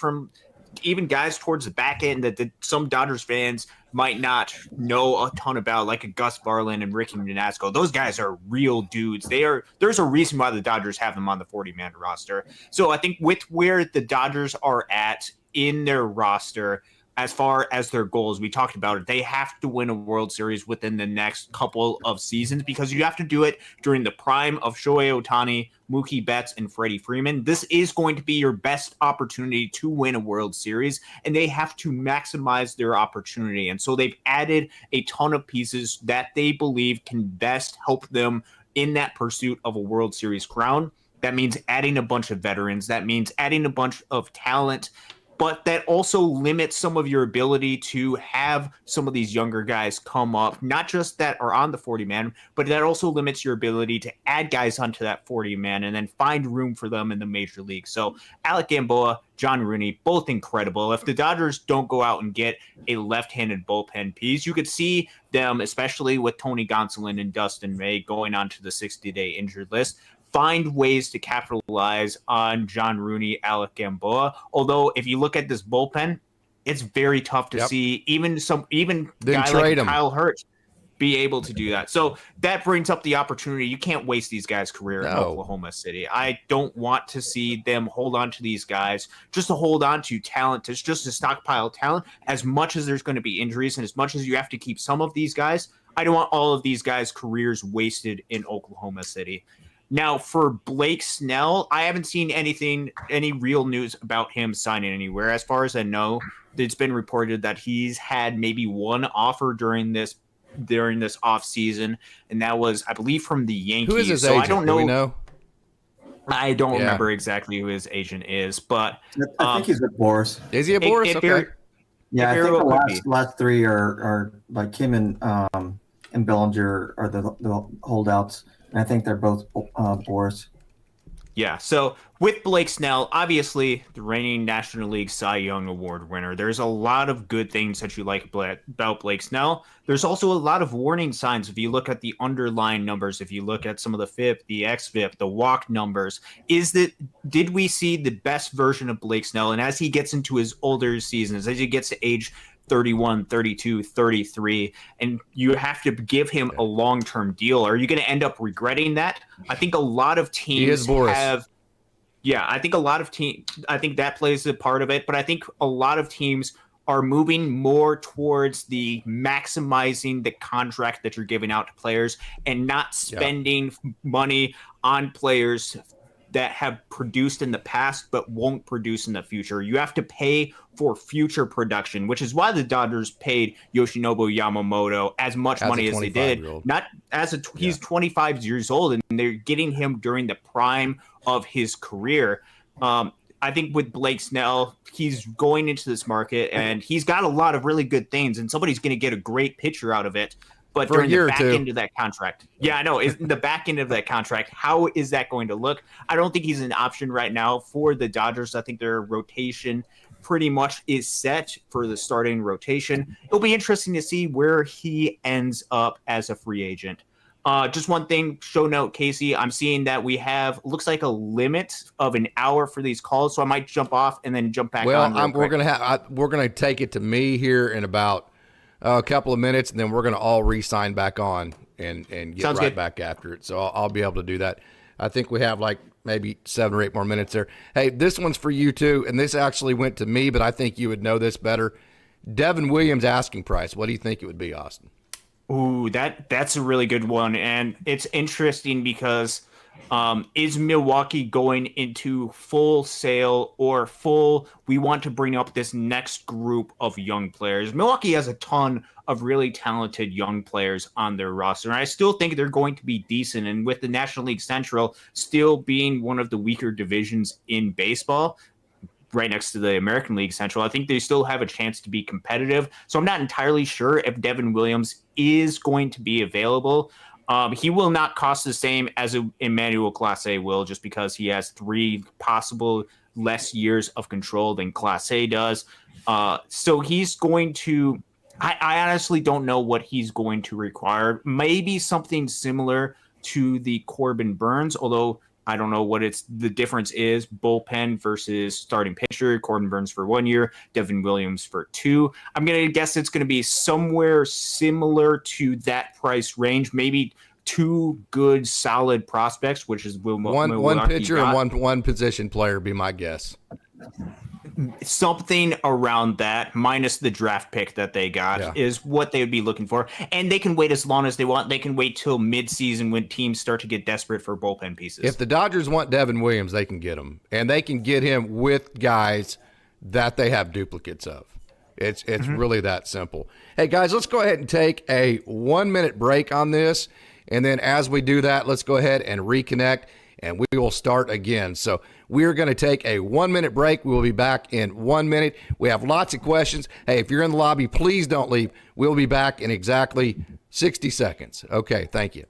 towards the back end that some Dodgers fans might not know a ton about, like a Gus Varland and Ricky Manasco. Those guys are real dudes. There's a reason why the Dodgers have them on the 40-man roster. So I think with where the Dodgers are at in their roster, as far as their goals, we talked about it, they have to win a World Series within the next couple of seasons because you have to do it during the prime of Shohei Ohtani, Mookie Betts, and Freddie Freeman. This is going to be your best opportunity to win a World Series, and they have to maximize their opportunity. And so they've added a ton of pieces that they believe can best help them in that pursuit of a World Series crown. That means adding a bunch of veterans. That means adding a bunch of talent, but that also limits some of your ability to have some of these younger guys come up, not just that are on the 40-man, but that also limits your ability to add guys onto that 40-man and then find room for them in the major league. So Alec Gamboa, John Rooney, both incredible. If the Dodgers don't go out and get a left-handed bullpen piece, you could see them, especially with Tony Gonsolin and Dustin May going onto the 60-day injured list, find ways to capitalize on John Rooney, Alec Gamboa. Although if you look at this bullpen, it's very tough to see. Even guy like Kyle Hurts. be able to do that. So that brings up the opportunity. You can't waste these guys' career in Oklahoma City. I don't want to see them hold on to these guys just to hold on to talent. It's just to stockpile talent. As much as there's going to be injuries and as much as you have to keep some of these guys, I don't want all of these guys' careers wasted in Oklahoma City. Now, for Blake Snell, I haven't seen any real news about him signing anywhere. As far as I know, it's been reported that he's had maybe one offer during this off season, and that was, I believe, from the Yankees. Who is his so agent? I don't know. Do we know? I don't remember exactly who his agent is, but I think he's with Boris. Is he a Boris? Okay. Yeah, I think the last three are like him and Bellinger are the holdouts. And I think they're both Boris. Yeah, so with Blake Snell, obviously the reigning National League Cy Young Award winner, there's a lot of good things that you like about Blake Snell. There's also a lot of warning signs if you look at the underlying numbers, if you look at some of the FIP, the xFIP, the walk numbers. Did we see the best version of Blake Snell? And as he gets into his older seasons, as he gets to age 31, 32, 33, and you have to give him a long-term deal, are you going to end up regretting that? I think a lot of teams have. Yeah, I think I think that plays a part of it, but I think a lot of teams are moving more towards the maximizing the contract that you're giving out to players and not spending money on players that have produced in the past but won't produce in the future. You have to pay for future production, which is why the Dodgers paid Yoshinobu Yamamoto as much money as they did. Not as he's 25 years old, and they're getting him during the prime of his career. I think with Blake Snell, he's going into this market, and he's got a lot of really good things, and somebody's going to get a great pitcher out of it. But during the back end of that contract, I know, the back end of that contract, how is that going to look? I don't think he's an option right now for the Dodgers. I think their rotation pretty much is set for the starting rotation. It'll be interesting to see where he ends up as a free agent. Just one thing, show note, Casey, I'm seeing that we have, looks like a limit of an hour for these calls, so I might jump off and then jump back on. Well, we're gonna take it to me here in about a couple of minutes, and then we're gonna all re-sign back on and get Sounds right good. back after it. So I'll be able to do that. I think we have like maybe 7 or 8 more minutes there. Hey, this one's for you too, and this actually went to me, but I think you would know this better. Devin Williams asking price. What do you think it would be, Austin? Ooh, that's a really good one, and it's interesting because is Milwaukee going into full sale or full, we want to bring up this next group of young players? Milwaukee has a ton of really talented young players on their roster, and I still think they're going to be decent. And with the National League Central still being one of the weaker divisions in baseball, right next to the American League Central, I think they still have a chance to be competitive. So I'm not entirely sure if Devin Williams is going to be available. He will not cost the same as Emmanuel Clase will, just because he has 3 possible less years of control than Clase does. So he's going to, I honestly don't know what he's going to require. Maybe something similar to the Corbin Burns, although I don't know what the difference is. Bullpen versus starting pitcher. Corbin Burns for 1 year, Devin Williams for 2. I'm going to guess it's going to be somewhere similar to that price range. Maybe 2 good, solid prospects, which is one pitcher and one position player, be my guess. Something around that, minus the draft pick that they got, is what they would be looking for. And they can wait as long as they want. They can wait till midseason when teams start to get desperate for bullpen pieces. If the Dodgers want Devin Williams, they can get him. And they can get him with guys that they have duplicates of. It's really that simple. Hey, guys, let's go ahead and take a 1-minute break on this. And then as we do that, let's go ahead and reconnect, and we will start again. So we're going to take a 1-minute break. We will be back in 1 minute. We have lots of questions. Hey, if you're in the lobby, please don't leave. We'll be back in exactly 60 seconds. Okay, thank you.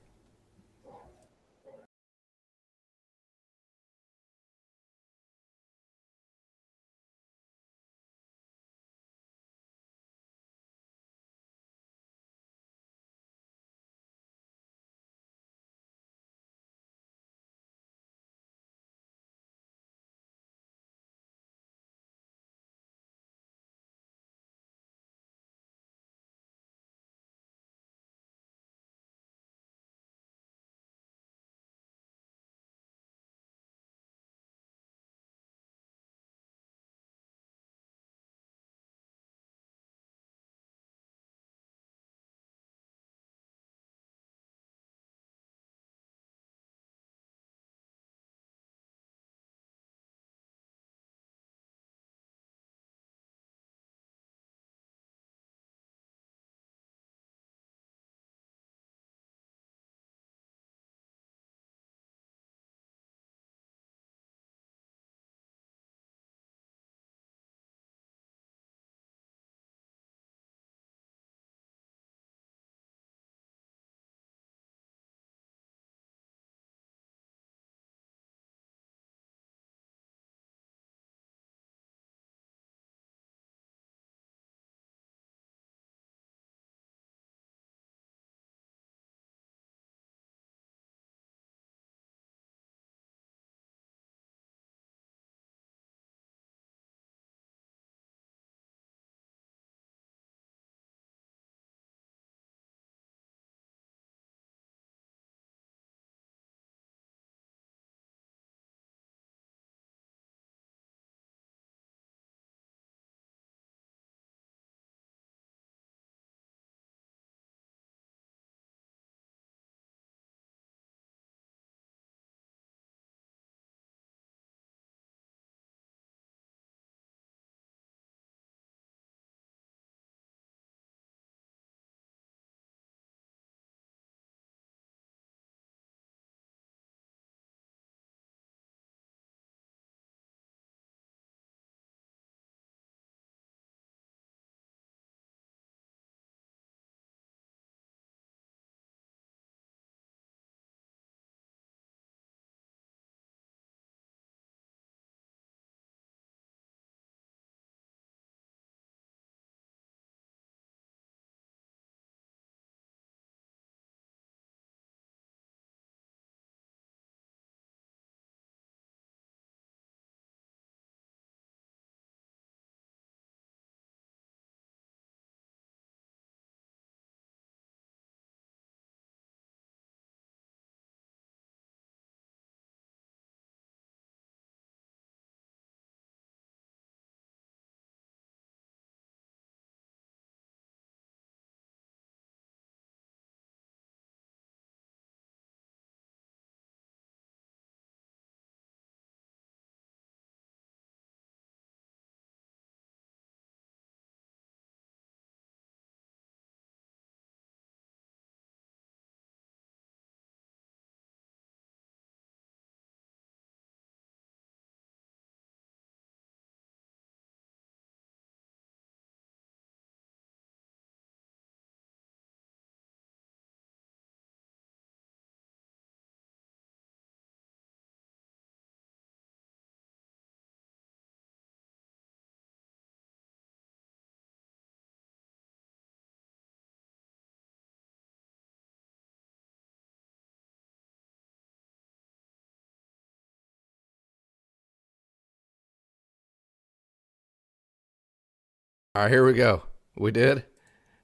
All right, here we go. We did.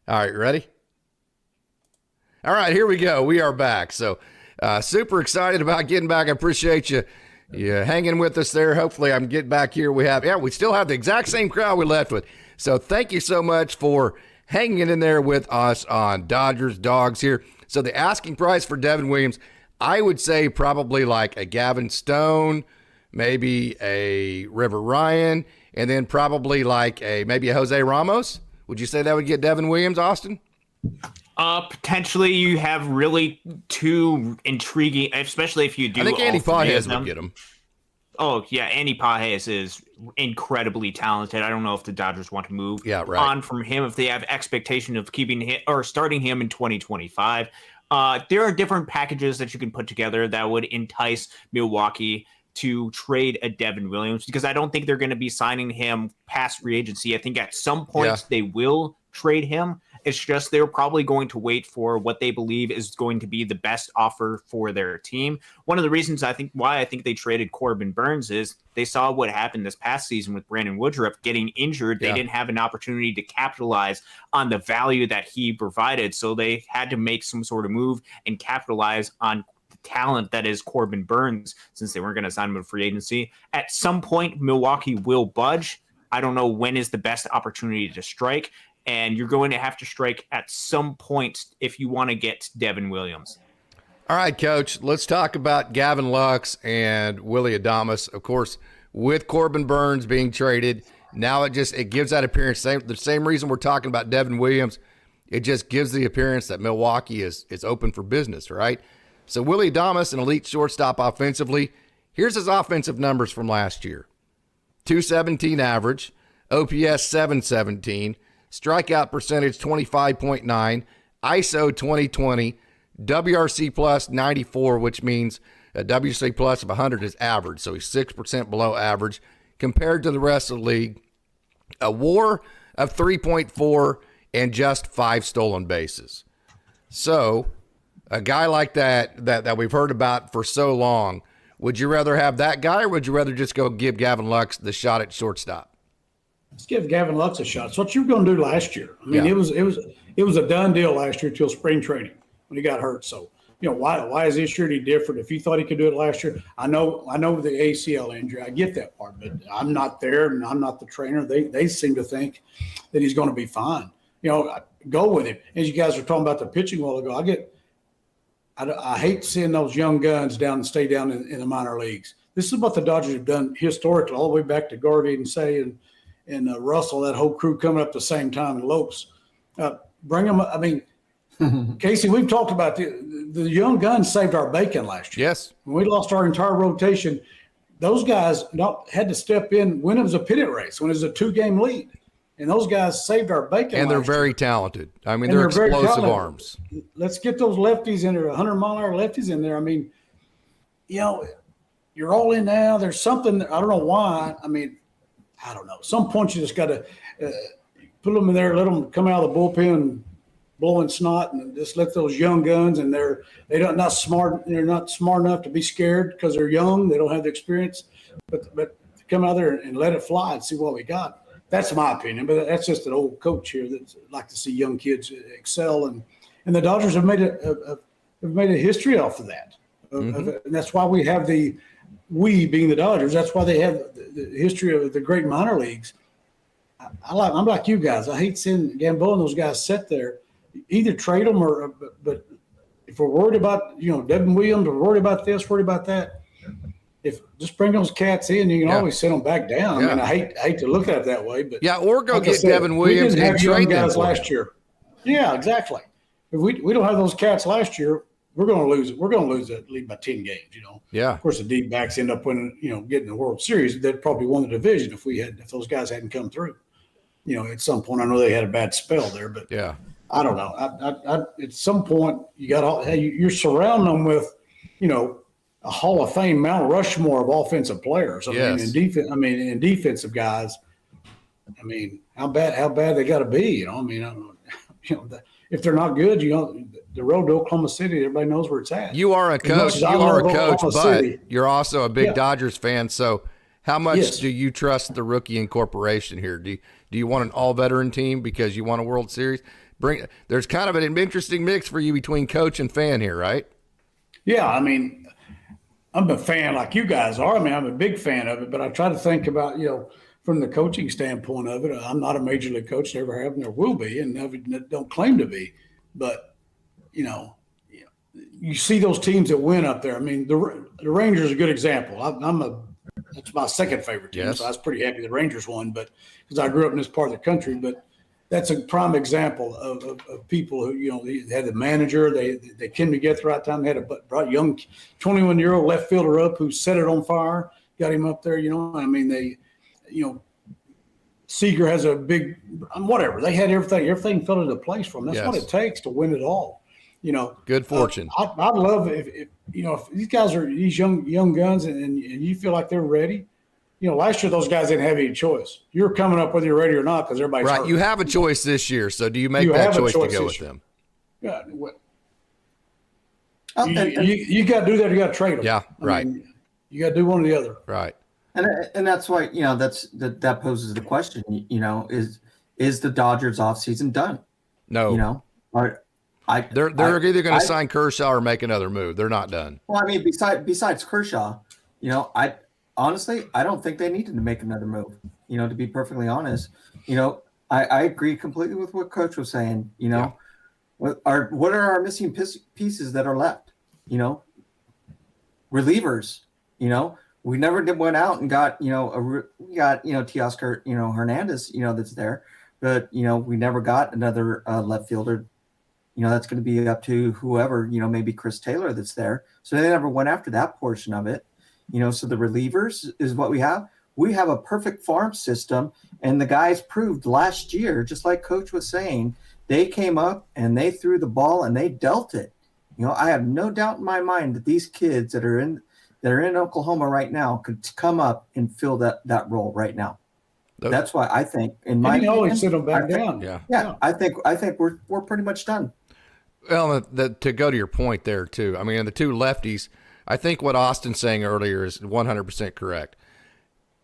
All right, ready? All right, here we go. We are back. So super excited about getting back. I appreciate you hanging with us there. Hopefully I'm getting back here. We still have the exact same crowd we left with. So thank you so much for hanging in there with us on Dodgers Dawgs here. So the asking price for Devin Williams, I would say probably like a Gavin Stone, maybe a River Ryan, and then probably like maybe a Jose Ramos. Would you say that would get Devin Williams, Austin? Potentially, you have really two intriguing, especially if you do. I think Andy Pages would get him. Oh, yeah, Andy Pages is incredibly talented. I don't know if the Dodgers want to move on from him if they have expectation of keeping him or starting him in 2025. There are different packages that you can put together that would entice Milwaukee to trade a Devin Williams, because I don't think they're going to be signing him past free agency. I think at some point they will trade him. It's just they're probably going to wait for what they believe is going to be the best offer for their team. One of the reasons why I think they traded Corbin Burns is they saw what happened this past season with Brandon Woodruff getting injured. They didn't have an opportunity to capitalize on the value that he provided. So they had to make some sort of move and capitalize on the talent that is Corbin Burns, since they weren't going to sign him to free agency. At some point, Milwaukee will budge. I don't know when is the best opportunity to strike. And you're going to have to strike at some point if you want to get Devin Williams. All right, Coach, let's talk about Gavin Lux and Willy Adames. Of course, with Corbin Burns being traded, now it gives that appearance. The same reason we're talking about Devin Williams, it just gives the appearance that Milwaukee is open for business, right? So Willy Adames, an elite shortstop offensively. Here's his offensive numbers from last year. 217 average, OPS 717, strikeout percentage 25.9, ISO 2020, WRC plus 94, which means a WRC plus of 100 is average, so he's 6% below average compared to the rest of the league. A WAR of 3.4 and just 5 stolen bases. So a guy like that we've heard about for so long, would you rather have that guy, or would you rather just go give Gavin Lux the shot at shortstop? Let's give Gavin Lux a shot. It's what you were going to do last year. I mean, it was a done deal last year till spring training when he got hurt. So, why is this year any different? If you thought he could do it last year, I know the ACL injury. I get that part, but I'm not there and I'm not the trainer. They seem to think that he's going to be fine. Go with him. As you guys were talking about the pitching a while ago, I hate seeing those young guns stay down in the minor leagues. This is what the Dodgers have done historically, all the way back to Garvey and Say and Russell, that whole crew coming up at the same time, and Lopes. Bring them. I mean, Casey, we've talked about the young guns saved our bacon last year. Yes. When we lost our entire rotation, those guys had to step in when it was a pennant race, when it was a 2-game lead. And those guys saved our bacon. And they're very talented. I mean, they're explosive arms. Let's get those lefties in there, 100-mile-an-hour lefties in there. I mean, you're all in now. There's something, I don't know why. I mean, I don't know. At some point, you just got to put them in there, let them come out of the bullpen blowing snot, and just let those young guns. And they're not smart. They're not smart enough to be scared because they're young. They don't have the experience. But come out there and let it fly and see what we got. That's my opinion. But that's just an old coach here that's like to see young kids excel. And the Dodgers have made a history off of that. And that's why we have we being the Dodgers, that's why they have the history of the great minor leagues. I'm like you guys. I hate seeing Gamboa and those guys sit there. Either trade them but if we're worried about, Devin Williams, we're worried about this, worried about that, just bring those cats in, you can always send them back down. Yeah. I mean, I hate to look at it that way, but or go get Devin Williams and trade them last year. Yeah, exactly. If we don't have those cats last year, we're going to lose it. We're going to lose that lead by 10 games, Yeah. Of course, the D-backs end up winning, getting the World Series. They'd probably won the division if those guys hadn't come through. At some point, I know they had a bad spell there, but yeah, I don't know. At some point, you're surrounding them with, a Hall of Fame Mount Rushmore of offensive players. And defensive guys. I mean, how bad they got to be? If they're not good, the road to Oklahoma City, everybody knows where it's at. You are a coach. But you're also a big Dodgers fan. So How much Yes. do you trust the rookie incorporation here? Do you want an all-veteran team because you want a World Series? There's kind of an interesting mix for you between coach and fan here, right? Yeah, I mean, I'm a fan like you guys are. I mean, I'm a big fan of it, but I try to think about, from the coaching standpoint of it. I'm not a major league coach, never have, never will be, and never don't claim to be. But, you see those teams that win up there. I mean, the Rangers are a good example. That's my second favorite team, Yes. so I was pretty happy the Rangers won, but because I grew up in this part of the country. But that's a prime example of people who, they had the manager, they came together at the right time. They had a young 21-year-old left fielder up who set it on fire, got him up there, I mean, Seager has a big, whatever. They had everything fell into place for them. That's what it takes to win it all. Good fortune. I'd love if these guys are these young guns and you feel like they're ready. Last year those guys didn't have any choice. You're coming up whether you're ready or not because everybody's Right. hurt. You have a choice this year, so do you make that choice to go with them? Yeah. And You got to do that. You got to trade them. Yeah, right. You got to do one or the other. Right. that's why that poses the question. Is the Dodgers offseason done? No. They're either going to sign Kershaw or make another move. They're not done. Well, I mean, besides Kershaw, I honestly don't think they needed to make another move. To be perfectly honest, I agree completely with what Coach was saying. What are our missing pieces that are left? Relievers. We never went out and got we got Teoscar Hernandez that's there, but we never got another left fielder. That's going to be up to whoever, maybe Chris Taylor that's there. So they never went after that portion of it. So the relievers is what we have. We have a perfect farm system, and the guys proved last year, just like Coach was saying, they came up and they threw the ball and they dealt it. I have no doubt in my mind that these kids that are in Oklahoma right now could come up and fill that role right now. That's why I think, in my opinion, always sit them back down. Yeah, I think we're pretty much done. Well, to go to your point there too. I mean, the two lefties. I think what Austin's saying earlier is 100% correct.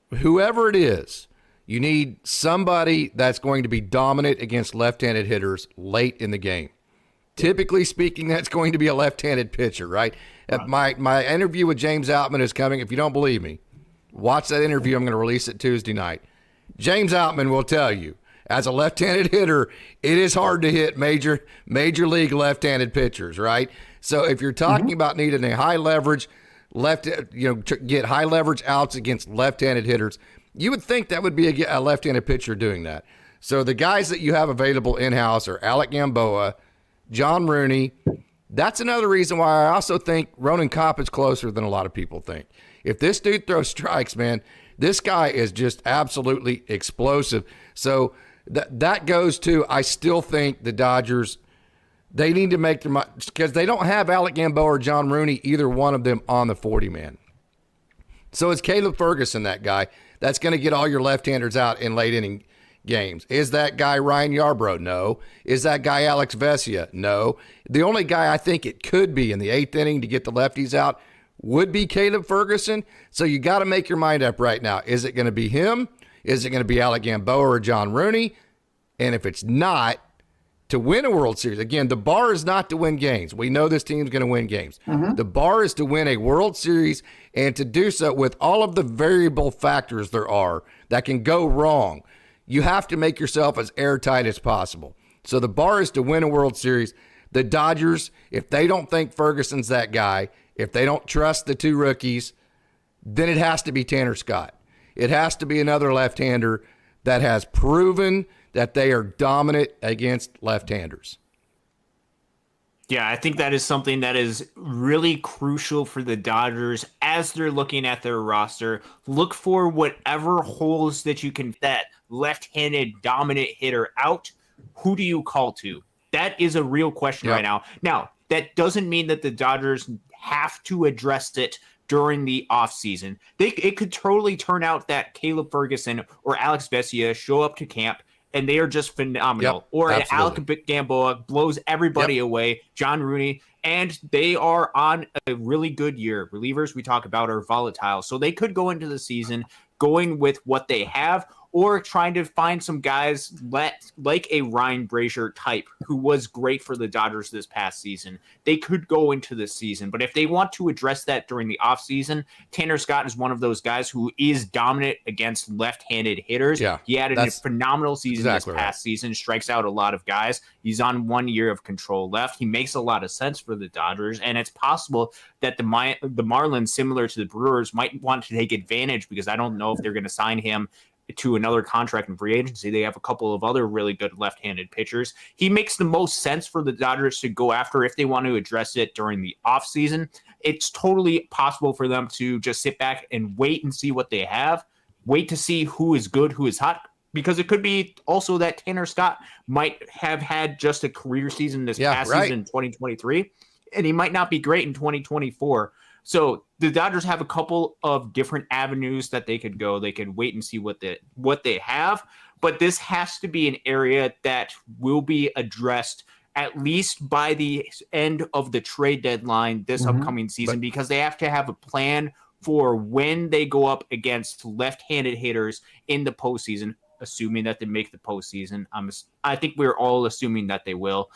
Whoever it is, you need somebody that's going to be dominant against left-handed hitters late in the game. Typically speaking, that's going to be a left-handed pitcher, right? My interview with James Outman is coming. If you don't believe me, watch that interview. I'm going to release it Tuesday night. James Outman will tell you, as a left-handed hitter, it is hard to hit major league left-handed pitchers, right? So if you're talking about needing a high leverage get high leverage outs against left-handed hitters, you would think that would be a left-handed pitcher doing that. So the guys that you have available in-house are Alec Gamboa, John Rooney. That's another reason why I also think Ronan Kopp is closer than a lot of people think. If this dude throws strikes, man, this guy is just absolutely explosive. So that goes to, I still think the Dodgers, they need to make their mind, because they don't have Alec Gamboa or John Rooney, either one of them on the 40-man. So it's Caleb Ferguson, that guy, that's going to get all your left-handers out in late inning games. Is that guy Ryan Yarbrough? No. Is that guy Alex Vesia? No. The only guy I think it could be in the 8th inning to get the lefties out would be Caleb Ferguson. So you got to make your mind up right now. Is it going to be him? Is it going to be Alec Gamboa or John Rooney? And if it's not, to win a World Series, again, the bar is not to win games. We know this team's going to win games. The bar is to win a World Series, and to do so with all of the variable factors there are that can go wrong. You have to make yourself as airtight as possible. So the bar is to win a World Series. The Dodgers, if they don't think Ferguson's that guy, if they don't trust the two rookies, then it has to be Tanner Scott. It has to be another left-hander that has proven that they are dominant against left-handers. Yeah, I think that is something that is really crucial for the Dodgers as they're looking at their roster. Look for whatever holes that you can, that left-handed dominant hitter out. Who do you call to? That is a real question right now. Now, that doesn't mean that the Dodgers have to address it during the offseason. It could totally turn out that Caleb Ferguson or Alex Vesia show up to camp and they are just phenomenal. Or Alec Gamboa blows everybody away, John Rooney, and they are on a really good year. Relievers we talk about are volatile, so they could go into the season going with what they have, or trying to find some guys like a Ryan Brazier type who was great for the Dodgers this past season. They could go into this season, but if they want to address that during the offseason, Tanner Scott is one of those guys who is dominant against left-handed hitters. Yeah, he had a phenomenal season this past season, strikes out a lot of guys. He's on 1 year of control left. He makes a lot of sense for the Dodgers, and it's possible that the Marlins, similar to the Brewers, might want to take advantage, because I don't know if they're going to sign him to another contract in free agency. They have a couple of other really good left-handed pitchers. He makes the most sense for the Dodgers to go after if they want to address it during the offseason. It's totally possible for them to just sit back and wait and see what they have, wait to see who is good, who is hot, because it could be also that Tanner Scott might have had just a career season this past season in 2023, and he might not be great in 2024. So the Dodgers have a couple of different avenues that they could go. They could wait and see what they have, but this has to be an area that will be addressed at least by the end of the trade deadline this upcoming season, because they have to have a plan for when they go up against left-handed hitters in the postseason, assuming that they make the postseason. I think we're all assuming that they will.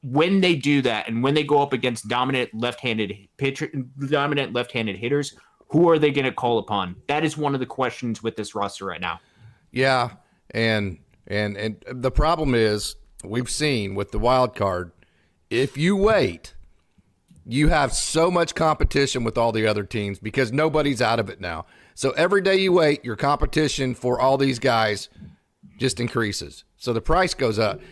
When they do that, and when they go up against dominant left-handed hitters, who are they going to call upon? That is one of the questions with this roster right now. Yeah, and the problem is, we've seen with the wild card, if you wait, you have so much competition with all the other teams because nobody's out of it now. So every day you wait, your competition for all these guys just increases. So the price goes up.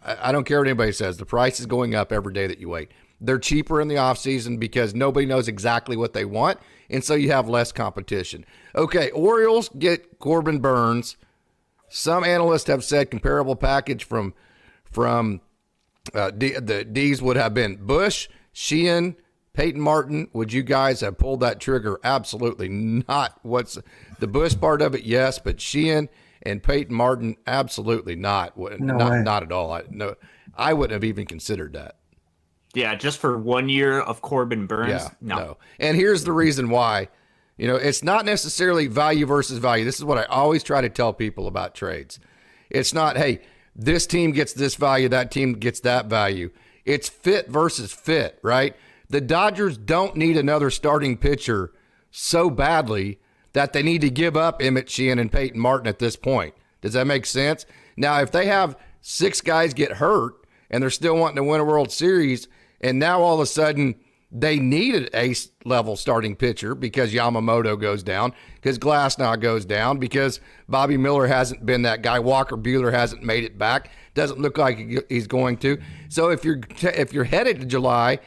I don't care what anybody says. The price is going up every day that you wait. They're cheaper in the offseason because nobody knows exactly what they want, and so you have less competition. Okay, Orioles get Corbin Burns. Some analysts have said comparable package from the D's would have been Bush, Sheehan, Peyton Martin. Would you guys have pulled that trigger? Absolutely not. What's the Bush part of it? Yes, but Sheehan and Peyton Martin, absolutely not. Not at all. I wouldn't have even considered that. Yeah, just for 1 year of Corbin Burns? Yeah, no. And here's the reason why. It's not necessarily value versus value. This is what I always try to tell people about trades. It's not, hey, this team gets this value, that team gets that value. It's fit versus fit, right? The Dodgers don't need another starting pitcher so badly that they need to give up Emmett Sheehan and Peyton Martin at this point. Does that make sense? Now, if they have 6 guys get hurt and they're still wanting to win a World Series, and now all of a sudden they need an ace-level starting pitcher because Yamamoto goes down, because Glasnow goes down, because Bobby Miller hasn't been that guy, Walker Buehler hasn't made it back, doesn't look like he's going to. So if you're headed to July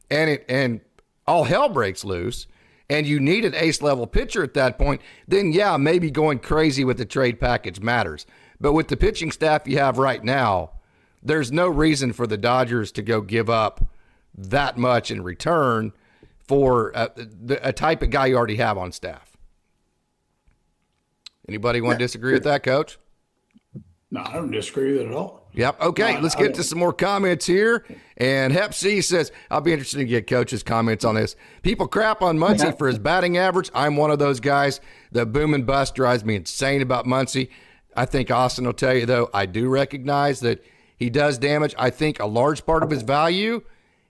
and all hell breaks loose, and you need an ace-level pitcher at that point, then, yeah, maybe going crazy with the trade package matters. But with the pitching staff you have right now, there's no reason for the Dodgers to go give up that much in return for a type of guy you already have on staff. Anybody want to disagree with that, Coach? No, I don't disagree with it at all. Yep. Okay, let's get to some more comments here. And Hep C says, I'll be interested to get Coach's comments on this. People crap on Muncy for his batting average. I'm one of those guys. The boom and bust drives me insane about Muncy. I think Austin will tell you, though, I do recognize that he does damage. I think a large part of his value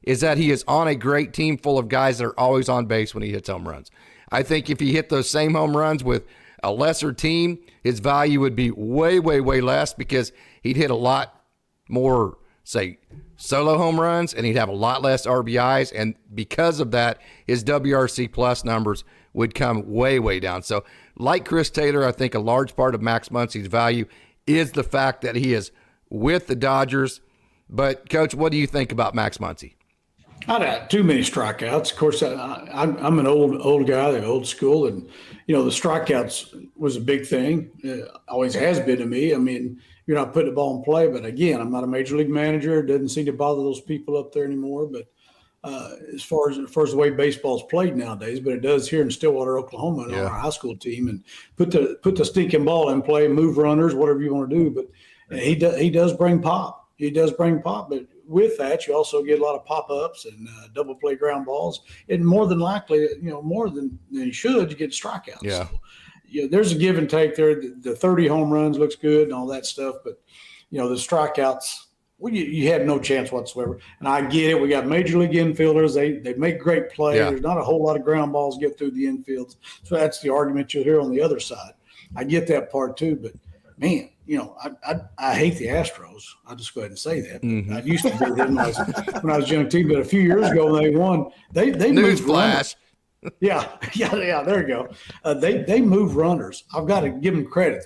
is that he is on a great team full of guys that are always on base when he hits home runs. I think if he hit those same home runs with a lesser team, his value would be way, way, way less because he'd hit a lot more, say, solo home runs, and he'd have a lot less RBIs. And because of that, his WRC plus numbers would come way, way down. So like Chris Taylor, I think a large part of Max Muncy's value is the fact that he is with the Dodgers. But, Coach, what do you think about Max Muncy? I'd had too many strikeouts. Of course, I'm an old guy, the old school, and the strikeouts was a big thing. Always has been to me. I mean, you're not putting the ball in play, but again, I'm not a major league manager. It doesn't seem to bother those people up there anymore. But as far as the way baseball's played nowadays, but it does here in Stillwater, Oklahoma, on our high school team, and put the stinking ball in play, move runners, whatever you want to do. But he does bring pop. He does bring pop, but with that, you also get a lot of pop-ups and double play ground balls, and more than likely, more than you should, you get strikeouts. Yeah. So there's a give and take there. The 30 home runs looks good and all that stuff, but the strikeouts, well, you had no chance whatsoever. And I get it. We got major league infielders. They make great plays. Yeah. There's not a whole lot of ground balls get through the infields. So that's the argument you'll hear on the other side. I get that part too, but man, I hate the Astros. I'll just go ahead and say that. Mm-hmm. I used to be them when I was young too, but a few years ago when they won, they moved Newsflash. Yeah. There you go. They move runners. I've got to give them credit.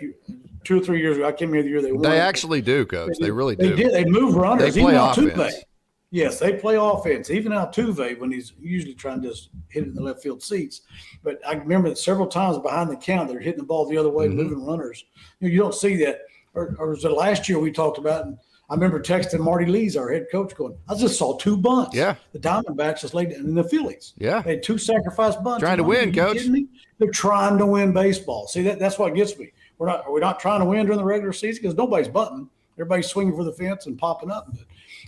2 or 3 years ago, I can't remember the year they won. They actually do, Coach. They really do. They did. They move runners. They play even offense. Altuve. Yes, they play offense. Even Altuve, when he's usually trying to just hit it in the left field seats. But I remember that several times behind the count, they're hitting the ball the other way, moving runners. You don't see that. Or was it last year we talked about? And I remember texting Marty Lees, our head coach, going, I just saw 2 bunts. Yeah. The Diamondbacks just laid down, and the Phillies. Yeah. They had 2 sacrifice bunts. Trying to win, Coach. Kidding me? They're trying to win baseball. See, that's what gets me. We're not trying to win during the regular season because nobody's bunting. Everybody's swinging for the fence and popping up. But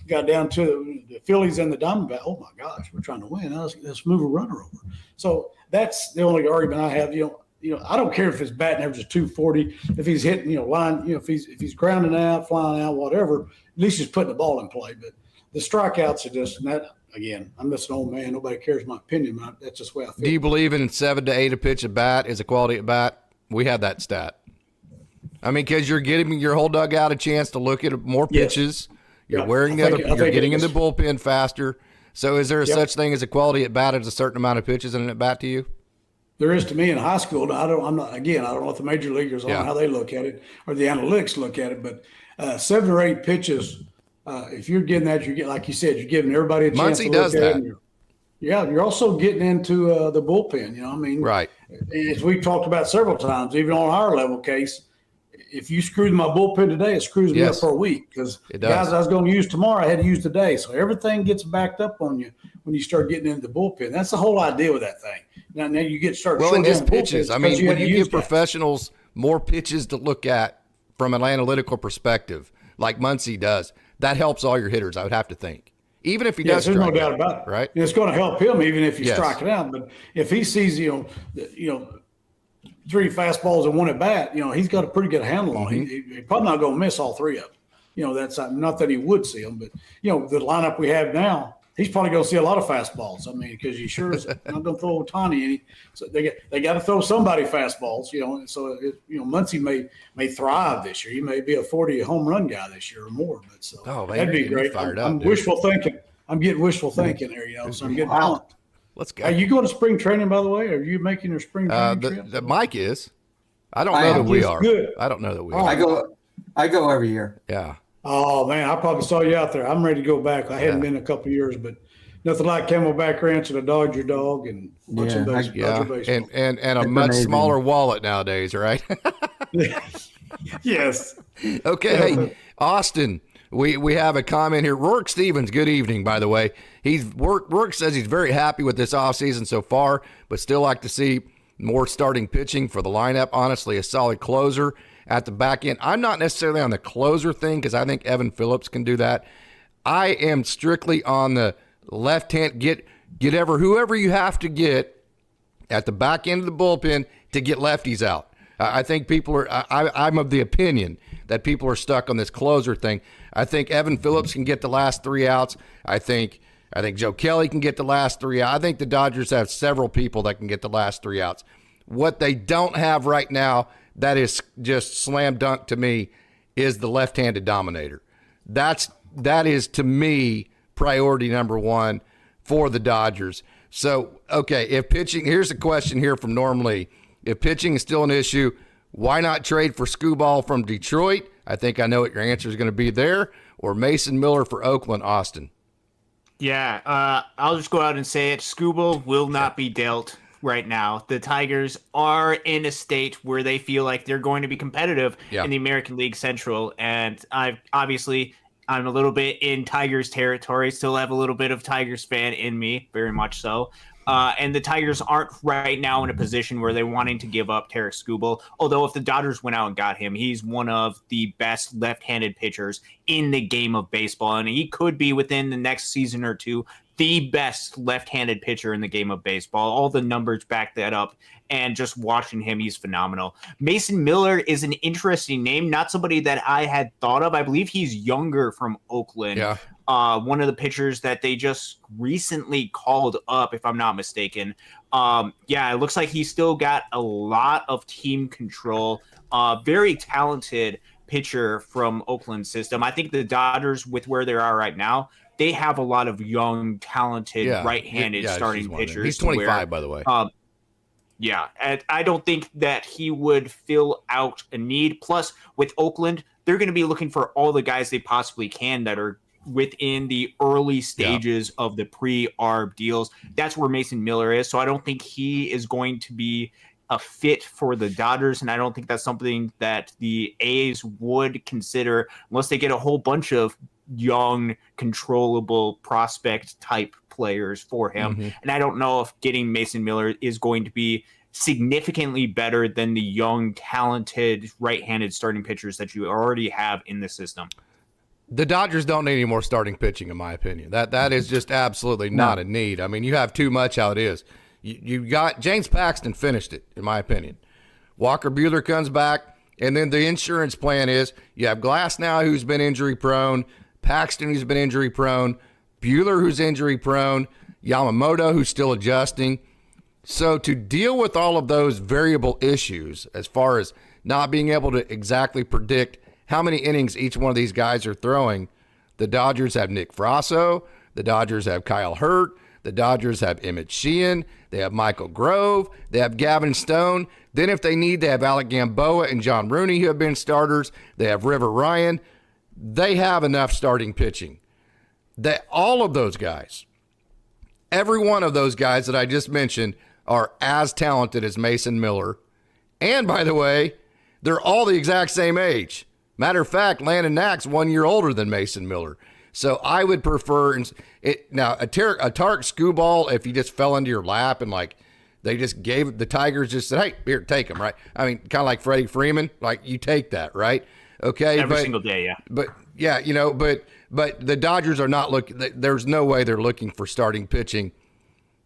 got down to the Phillies and the Diamondbacks. Oh my gosh, we're trying to win. Let's move a runner over. So that's the only argument I have. I don't care if his batting average is 240, if he's hitting, line, if he's grounding out, flying out, whatever. At least he's putting the ball in play. But the strikeouts are just, and that again, I'm just an old man. Nobody cares my opinion. That's just the way I feel. Do you believe in 7 to 8 a pitch at bat is a quality at bat? We have that stat. I mean, because you're giving your whole dugout a chance to look at more pitches. Yes. You're wearing you're getting in the bullpen faster. So is there such thing as a quality at bat as a certain amount of pitches in an at bat to you? There is to me in high school. I don't know what the major leaguers on how they look at it or the analytics look at it, but 7 or 8 pitches, if you're getting that, like you said, you're giving everybody a chance Muncie to does look that. at it. You're also getting into the bullpen. Right. As we've talked about several times, even on our level case, if you screwed my bullpen today, it screws me up for a week because guys I was going to use tomorrow, I had to use today. So everything gets backed up on you when you start getting into the bullpen. That's the whole idea with that thing. Now you start and just pitches. I mean, when you give professionals more pitches to look at from an analytical perspective, like Muncie does, that helps all your hitters, I would have to think. Even if he does there's no strike doubt out, about it. Right? And it's going to help him even if you strike it out. But if he sees 3 fastballs and 1 at bat, he's got a pretty good handle on. He's probably not going to miss all 3 of them. That's not that he would see them, but the lineup we have now, he's probably going to see a lot of fastballs. I mean, because he sure is not going to throw Otani any. So they got to throw somebody fastballs. So Muncie may thrive this year. He may be a 40 home run guy this year or more. But that'd be great. I'm wishful thinking. I'm getting wishful thinking there. So I'm getting pumped. Let's go. Are you going to spring training, by the way? Are you making your spring training trip? The Mike is. I don't know that we are. Good. I don't know that we are. I go every year. Yeah. Oh, man, I probably saw you out there. I'm ready to go back. I hadn't been in a couple of years, but nothing like Camelback Ranch and a Dodger dog and watching baseball. And a much smaller wallet nowadays, right? Yes. Okay, hey, Austin. We have a comment here. Rourke Stevens, good evening, by the way. Rourke says he's very happy with this offseason so far, but still like to see more starting pitching for the lineup. Honestly, a solid closer at the back end. I'm not necessarily on the closer thing because I think Evan Phillips can do that. I am strictly on the left hand, get whoever you have to get at the back end of the bullpen to get lefties out. I think people are I'm of the opinion that people are stuck on this closer thing. I think Evan Phillips can get the last 3 outs. I think Joe Kelly can get the last 3 outs. I think the Dodgers have several people that can get the last 3 outs. What they don't have right now, that is just slam dunk to me, is the left-handed dominator. That is to me priority number 1 for the Dodgers. So, okay, if pitching, here's a question here from Norm Lee. If pitching is still an issue, why not trade for Skubal from Detroit? I think I know what your answer is going to be there. Or Mason Miller for Oakland, Austin. Yeah, I'll just go out and say it. Skubal will not be dealt right now. The Tigers are in a state where they feel like they're going to be competitive in the American League Central. And I'm a little bit in Tigers territory, still have a little bit of Tigers fan in me, very much so. And the Tigers aren't right now in a position where they're wanting to give up Tarik Skubal. Although if the Dodgers went out and got him, he's one of the best left-handed pitchers in the game of baseball. And he could be within the next season or 2 the best left-handed pitcher in the game of baseball. All the numbers back that up, and just watching him, he's phenomenal. Mason Miller is an interesting name, not somebody that I had thought of. I believe he's younger from Oakland. Yeah. One of the pitchers that they just recently called up, if I'm not mistaken. Yeah, it looks like he's still got a lot of team control. Very talented pitcher from Oakland system. I think the Dodgers, with where they are right now, they have a lot of young, talented, right-handed starting pitchers. He's 25, by the way. Yeah, and I don't think that he would fill out a need. Plus, with Oakland, they're going to be looking for all the guys they possibly can that are within the early stages of the pre-ARB deals. That's where Mason Miller is. So I don't think he is going to be a fit for the Dodgers, and I don't think that's something that the A's would consider unless they get a whole bunch of young, controllable prospect type players for him. And I don't know if getting Mason Miller is going to be significantly better than the young, talented, right-handed starting pitchers that you already have in the system. The Dodgers don't need any more starting pitching, in my opinion. That is just absolutely not a need. I mean, you have too much how it is. You got James Paxton finished it, in my opinion. Walker Buehler comes back, and then the insurance plan is you have Glass now, who's been injury prone, Paxton, who's been injury prone, Buehler, who's injury prone, Yamamoto, who's still adjusting. So to deal with all of those variable issues, as far as not being able to exactly predict how many innings each one of these guys are throwing, the Dodgers have Nick Frasso, the Dodgers have Kyle Hurt, the Dodgers have Emmett Sheehan, they have Michael Grove, they have Gavin Stone. Then if they need, they have Alec Gamboa and John Rooney, who have been starters. They have River Ryan. They have enough starting pitching. All of those guys, every one of those guys that I just mentioned are as talented as Mason Miller. And by the way, they're all the exact same age. Matter of fact, Landon Knack's 1 year older than Mason Miller. So I would prefer it. Now, a Tarek Skubal, if he just fell into your lap and like they just gave the Tigers, just said, hey, here, take him, right? I mean, kind of like Freddie Freeman, like you take that, right? Okay. Every single day, yeah. But yeah, but the Dodgers are not looking, there's no way they're looking for starting pitching.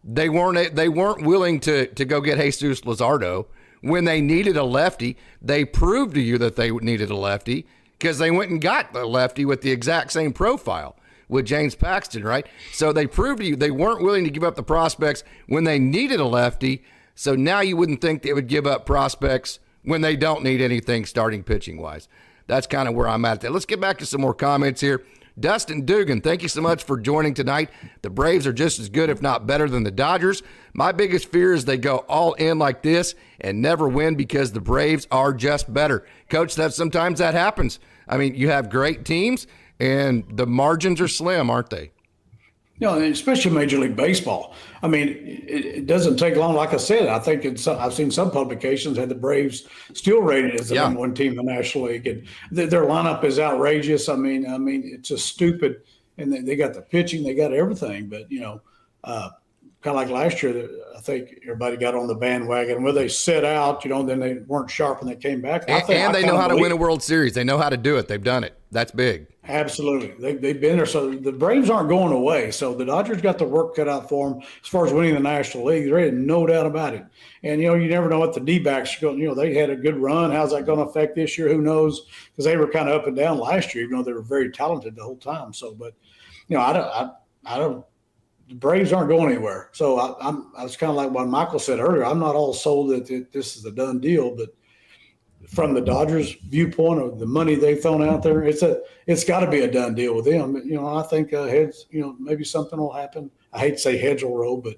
They weren't willing to go get Jesus Luzardo when they needed a lefty. They proved to you that they needed a lefty because they went and got the lefty with the exact same profile with James Paxton, right? So they proved to you they weren't willing to give up the prospects when they needed a lefty. So now you wouldn't think they would give up prospects when they don't need anything starting pitching wise. That's kind of where I'm at. Let's get back to some more comments here. Dustin Dugan, thank you so much for joining tonight. The Braves are just as good, if not better, than the Dodgers. My biggest fear is they go all in like this and never win because the Braves are just better. Coach, sometimes that happens. I mean, you have great teams, and the margins are slim, aren't they? No, especially Major League Baseball. I mean, it doesn't take long. Like I said, I think I've seen some publications had the Braves still rated as the number one team in the National League, and their lineup is outrageous. I mean, it's just stupid. And they got the pitching, they got everything. But kind of like last year, I think everybody got on the bandwagon where they set out. Then they weren't sharp when they came back. And they know how to win a World Series. They know how to do it. They've done it. That's big. Absolutely. They've been there. So the Braves aren't going away. So the Dodgers got the work cut out for them as far as winning the National League. There ain't no doubt about it. And, you never know what the D-backs are going. They had a good run. How's that going to affect this year? Who knows? Because they were kind of up and down last year, even though they were very talented the whole time. So, but, I don't. The Braves aren't going anywhere. So I was kind of like what Michael said earlier. I'm not all sold that this is a done deal, but from the Dodgers' viewpoint of the money they've thrown out there, it's got to be a done deal with them. I think heads, maybe something will happen. I hate to say heads will roll, but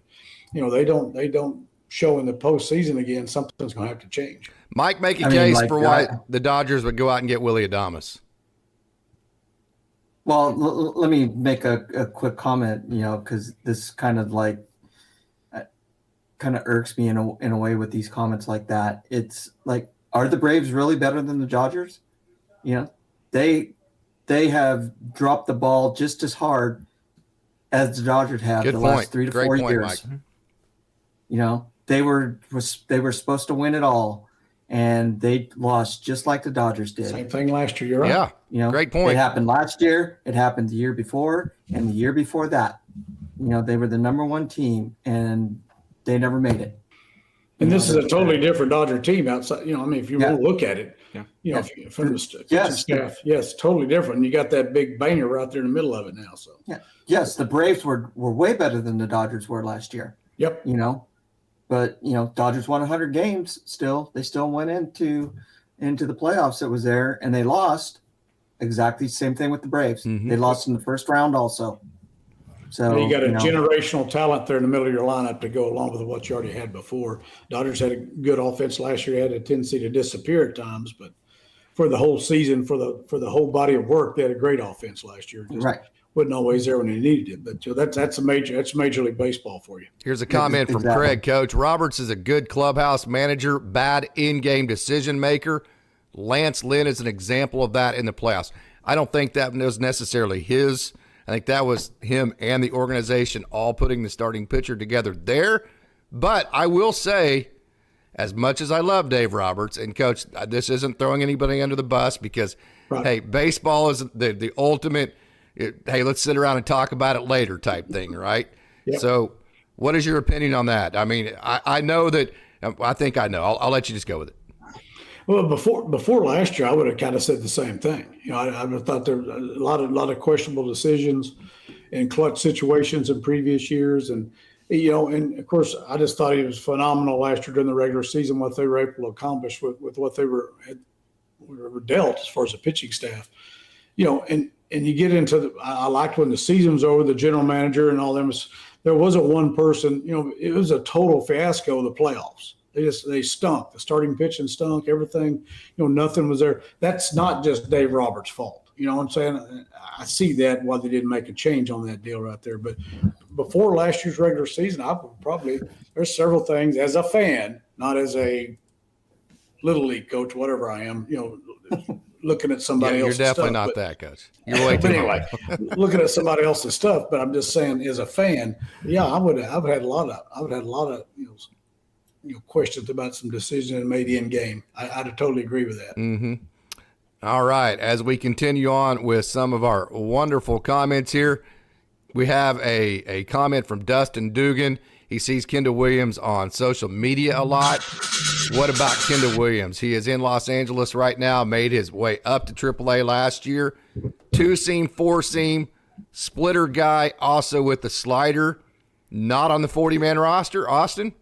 they don't show in the postseason again. Something's going to have to change. Mike, make a case for why the Dodgers would go out and get Willy Adames. Well, let me make a quick comment, because this kind of irks me in a way with these comments like that. It's like, are the Braves really better than the Dodgers? They have dropped the ball just as hard as the Dodgers have last 3 to 4 years. Mike. They were supposed to win it all, and they lost just like the Dodgers did. Same thing last year. You're right. Yeah. Great point. It happened last year. It happened the year before, and the year before that. they were the number one team, and they never made it. And this is a totally different Dodger team outside. If you want to look at it, from the pitching staff, yes, totally different. You got that big banger right there in the middle of it now. So yes, the Braves were way better than the Dodgers were last year. Yep. But Dodgers won 100 games. They still went into the playoffs. That was there, and they lost. Exactly the same thing with the Braves. Mm-hmm. They lost in the first round also. So you got a generational talent there in the middle of your lineup to go along with what you already had before. Dodgers had a good offense last year. Had a tendency to disappear at times, but for the whole season, for the whole body of work, they had a great offense last year. Just wasn't always there when they needed it, but that's Major League Baseball for you. Here's a comment from Craig. Coach Roberts is a good clubhouse manager, bad in-game decision maker. Lance Lynn is an example of that in the playoffs. I don't think that was necessarily his. I think that was him and the organization all putting the starting pitcher together there. But I will say, as much as I love Dave Roberts, and Coach, this isn't throwing anybody under the bus because, hey, baseball is the ultimate, hey, let's sit around and talk about it later type thing, right? Yep. So what is your opinion on that? I mean, I know that – I think I know. I'll let you just go with it. Well, before last year, I would have kind of said the same thing. I would have thought there were a lot of questionable decisions in clutch situations in previous years, and and of course, I just thought he was phenomenal last year during the regular season. What they were able to accomplish with what they were dealt as far as the pitching staff, and you get into I liked when the season was over, the general manager and all them. There wasn't one person. It was a total fiasco of the playoffs. They stunk. The starting pitching stunk. Everything, nothing was there. That's not just Dave Roberts' fault. You know what I'm saying? I see that why they didn't make a change on that deal right there. But before last year's regular season, there's several things as a fan, not as a little league coach, whatever I am. Looking at somebody else's stuff. You're definitely not that, Coach. You're way too anyway, looking at somebody else's stuff. But I'm just saying, as a fan, I would have had a lot of questions about some decisions made in game. I'd totally agree with that. Mm-hmm. All right. As we continue on with some of our wonderful comments here, we have a comment from Dustin Dugan. He sees Kendall Williams on social media a lot. What about Kendall Williams? He is in Los Angeles right now, made his way up to AAA last year. 2-seam, 4-seam, splitter guy, also with the slider. Not on the 40-man roster. Austin?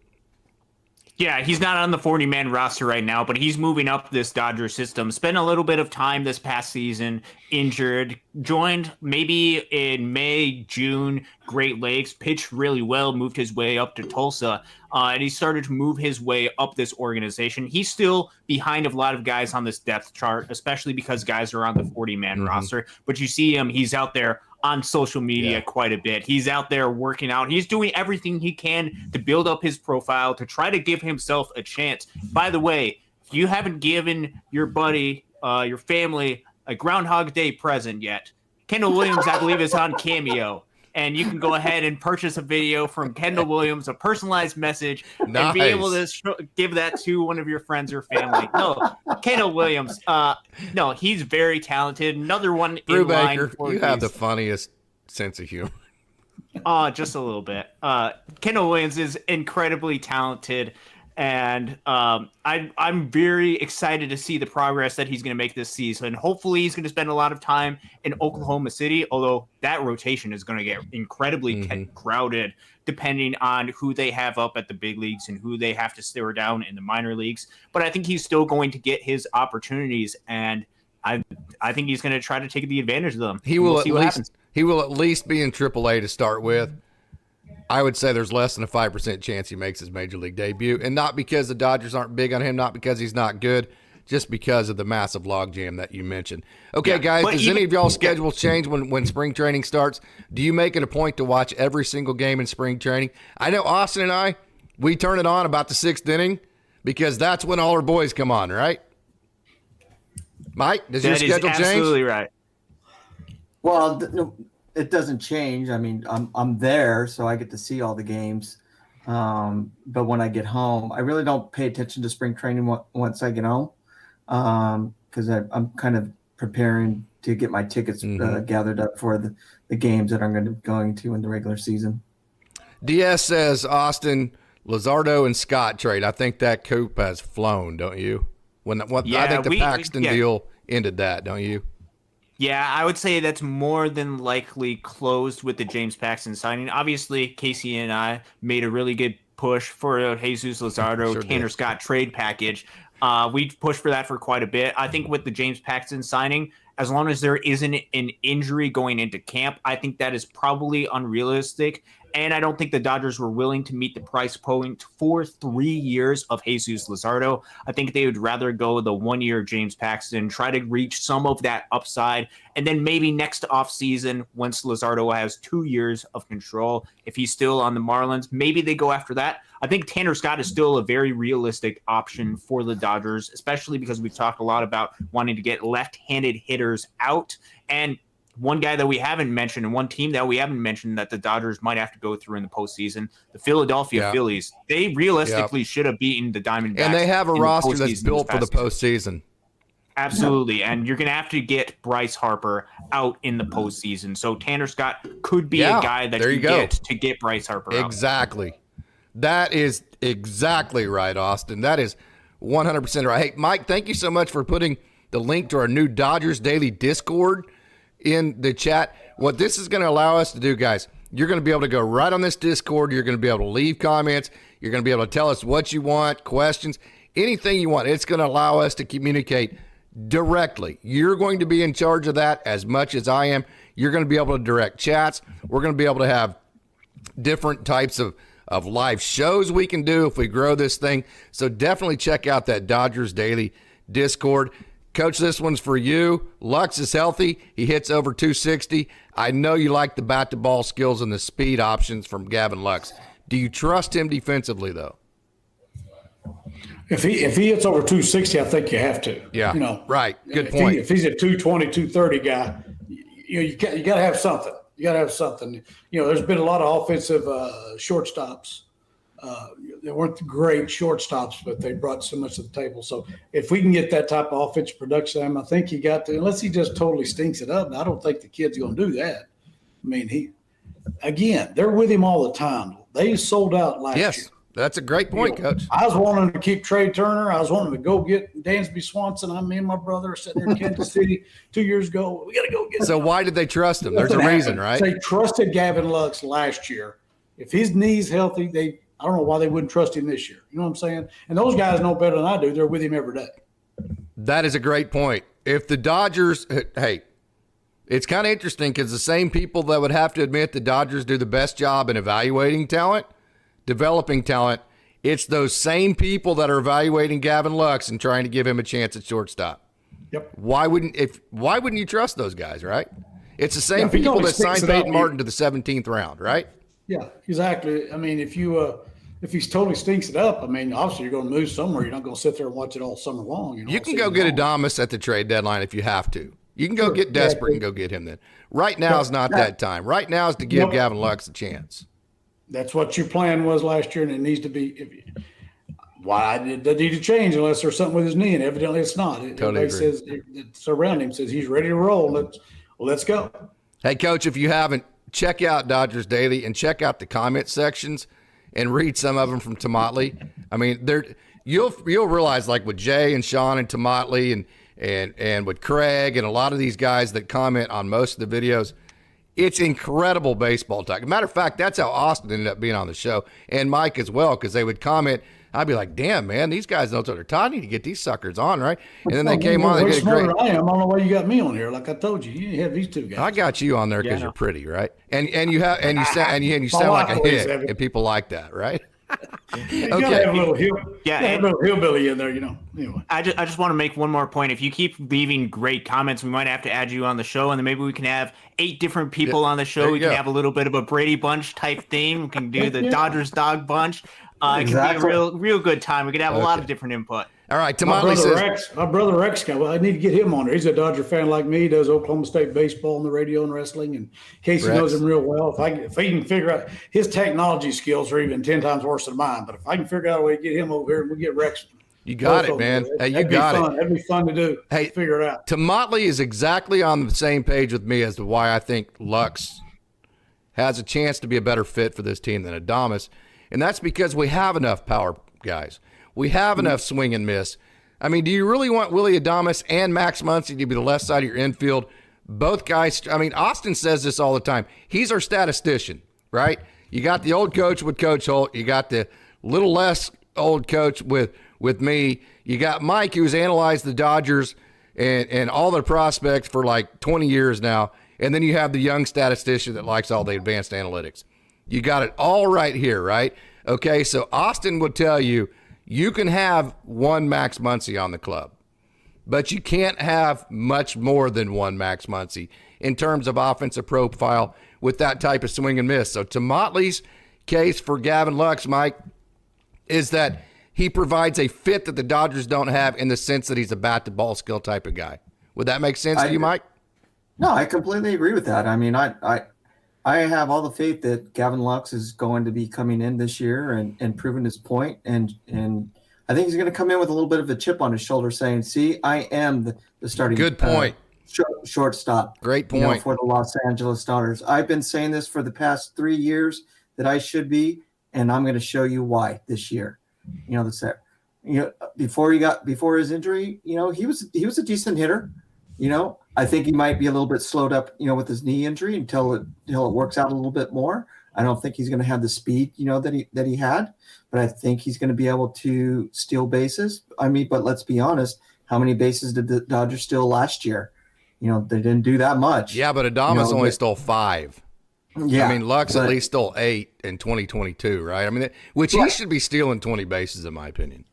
Yeah, he's not on the 40-man roster right now, but he's moving up this Dodger system. Spent a little bit of time this past season, injured, joined maybe in May, June, Great Lakes, pitched really well, moved his way up to Tulsa, and he started to move his way up this organization. He's still behind a lot of guys on this depth chart, especially because guys are on the 40-man roster, but you see him, he's out there on social media quite a bit. He's out there working out. He's doing everything he can to build up his profile, to try to give himself a chance. By the way, if you haven't given your buddy, your family, a Groundhog Day present yet, Kendall Williams, I believe, is on Cameo. And you can go ahead and purchase a video from Kendall Williams, a personalized message, and be able to give that to one of your friends or family. No, Kendall Williams, no, he's very talented. Another one in line for you have the funniest sense of humor. Just a little bit. Kendall Williams is incredibly talented. And I'm very excited to see the progress that he's going to make this season. Hopefully, he's going to spend a lot of time in Oklahoma City, although that rotation is going to get incredibly crowded depending on who they have up at the big leagues and who they have to stare down in the minor leagues. But I think he's still going to get his opportunities, and I think he's going to try to take the advantage of them. He will at least be in AAA to start with. I would say there's less than a 5% chance he makes his major league debut, and not because the Dodgers aren't big on him, not because he's not good, just because of the massive logjam that you mentioned. Okay, guys, does any of y'all's schedules change when spring training starts? Do you make it a point to watch every single game in spring training? I know Austin and I, we turn it on about the 6th inning because that's when all our boys come on, right? Mike, does your schedule change? Absolutely right. Well, no. It doesn't change. I mean, I'm there, so I get to see all the games. But when I get home, I really don't pay attention to spring training once I get home, because I'm kind of preparing to get my tickets gathered up for the the games that I'm going to in the regular season. DS says Austin, Luzardo, and Scott trade. I think that coop has flown, don't you? I think the Paxton deal ended that, don't you? Yeah, I would say that's more than likely closed with the James Paxton signing. Obviously, Casey and I made a really good push for a Jesus Luzardo, Tanner Scott trade package. We pushed for that for quite a bit. I think with the James Paxton signing, as long as there isn't an injury going into camp, I think that is probably unrealistic. And I don't think the Dodgers were willing to meet the price point for 3 years of Jesus Luzardo. I think they would rather go the 1 year James Paxton, try to reach some of that upside, and then maybe next offseason, once Luzardo has 2 years of control, if he's still on the Marlins, maybe they go after that. I think Tanner Scott is still a very realistic option for the Dodgers, especially because we've talked a lot about wanting to get left-handed hitters out. And one guy that we haven't mentioned and one team that we haven't mentioned that the Dodgers might have to go through in the postseason, the Philadelphia Phillies. They realistically should have beaten the Diamondbacks. And they have a roster that's built for the postseason. Absolutely. And you're going to have to get Bryce Harper out in the postseason. So Tanner Scott could be a guy that you get to get Bryce Harper out. Exactly. That is exactly right, Austin. That is 100% right. Hey, Mike, thank you so much for putting the link to our new Dodgers Daily Discord in the chat. What this is going to allow us to do, guys, you're going to be able to go right on this Discord. You're going to be able to leave comments. You're going to be able to tell us what you want, questions, anything you want. It's going to allow us to communicate directly. You're going to be in charge of that as much as I am. You're going to be able to direct chats. We're going to be able to have different types of live shows we can do if we grow this thing. So definitely check out that Dodgers Daily Discord. Coach, this one's for you. Lux is healthy. He hits over 260. I know you like the bat-to-ball skills and the speed options from Gavin Lux. Do you trust him defensively, though? If he hits over 260, I think you have to. Yeah, right. Good point. If he's a 220, 230 guy, you got to have something. You got to have something. There's been a lot of offensive shortstops. They weren't great shortstops, but they brought so much to the table. So if we can get that type of offensive production, I think he got to, unless he just totally stinks it up. And I don't think the kid's going to do that. I mean, they're with him all the time. They sold out last year. Yes, that's a great point, Coach. I was wanting to keep Trey Turner. I was wanting to go get Dansby Swanson. Me and my brother are sitting there in Kansas City 2 years ago. We got to go get him. So why did they trust him? There's a reason, right? They trusted Gavin Lux last year. If his knee's healthy, I don't know why they wouldn't trust him this year. You know what I'm saying? And those guys know better than I do. They're with him every day. That is a great point. If the Dodgers, hey, it's kind of interesting because the same people that would have to admit the Dodgers do the best job in evaluating talent, developing talent, it's those same people that are evaluating Gavin Lux and trying to give him a chance at shortstop. Yep. Why wouldn't you trust those guys, right? It's the same people that signed Peyton Martin to the 17th round, right? Yeah, exactly. I mean, if he totally stinks it up, obviously you're going to move somewhere. You're not going to sit there and watch it all summer long. You can go get Adames at the trade deadline if you have to. You can go get desperate and go get him then. Right now is not that time. Right now is to give Gavin Lux a chance. That's what your plan was last year, and it needs to be. Why did it need to change unless there's something with his knee, and evidently it's not. Everybody says it's around him says he's ready to roll. Let's go. Hey, Coach, if you haven't, check out Dodgers Daily and check out the comment sections and read some of them from Tomatley. I mean, you'll realize, like with Jay and Sean and Tomatley and with Craig and a lot of these guys that comment on most of the videos, it's incredible baseball talk. Matter of fact, that's how Austin ended up being on the show, and Mike as well, because they would comment. I'd be like, damn, man, these guys know what they're talking. I need to get these suckers on, right? And then they came on. They did great. I am. I don't know why you got me on here. Like I told you, you have these two guys. I got you on there because you're pretty, right? And you sound like a hit, and people like that, right? You gotta have a little hillbilly in there, Anyway, I just want to make one more point. If you keep leaving great comments, we might have to add you on the show, and then maybe we can have 8 different people on the show. We can have a little bit of a Brady Bunch type theme. We can do the Dodgers Dog Bunch. It can be a real good time. We could have a lot of different input. All right, Tomatley says, my brother Rex guy. Well, I need to get him on there. He's a Dodger fan like me. He does Oklahoma State baseball on the radio and wrestling. And Casey knows him real well. If he can figure out his technology skills are even 10 times worse than mine. But if I can figure out a way to get him over here, and we'll get Rex. You got it, man. Hey, you got it. That'd be fun to do. Hey, figure it out. Tomatley is exactly on the same page with me as to why I think Lux has a chance to be a better fit for this team than Adames, and that's because we have enough power guys. We have enough swing and miss. I mean, do you really want Willie Adames and Max Muncy to be the left side of your infield? Both guys, I mean, Austin says this all the time. He's our statistician, right? You got the old coach with Coach Holt. You got the little less old coach with me. You got Mike, who's analyzed the Dodgers and all their prospects for like 20 years now. And then you have the young statistician that likes all the advanced analytics. You got it all right here, right? Okay, so Austin would tell you, you can have one Max Muncy on the club, but you can't have much more than one Max Muncy in terms of offensive profile with that type of swing and miss. So to Motley's case for Gavin Lux, Mike, is that he provides a fit that the Dodgers don't have in the sense that he's a bat-to-ball skill type of guy. Would that make sense to you, Mike? No, I completely agree with that. I mean, I have all the faith that Gavin Lux is going to be coming in this year and proving his point. And I think he's going to come in with a little bit of a chip on his shoulder saying, see, I am the starting Good point. Shortstop. Great point. For the Los Angeles Dodgers. I've been saying this for the past 3 years that I should be, and I'm going to show you why this year. That's there. Before his injury, he was a decent hitter. I think he might be a little bit slowed up, with his knee injury until it works out a little bit more. I don't think he's going to have the speed, that he had, but I think he's going to be able to steal bases. I mean, but let's be honest, how many bases did the Dodgers steal last year? They didn't do that much. Yeah, but Adames only stole 5. Yeah, I mean, Lux at least stole 8 in 2022, right? I mean, he should be stealing 20 bases, in my opinion.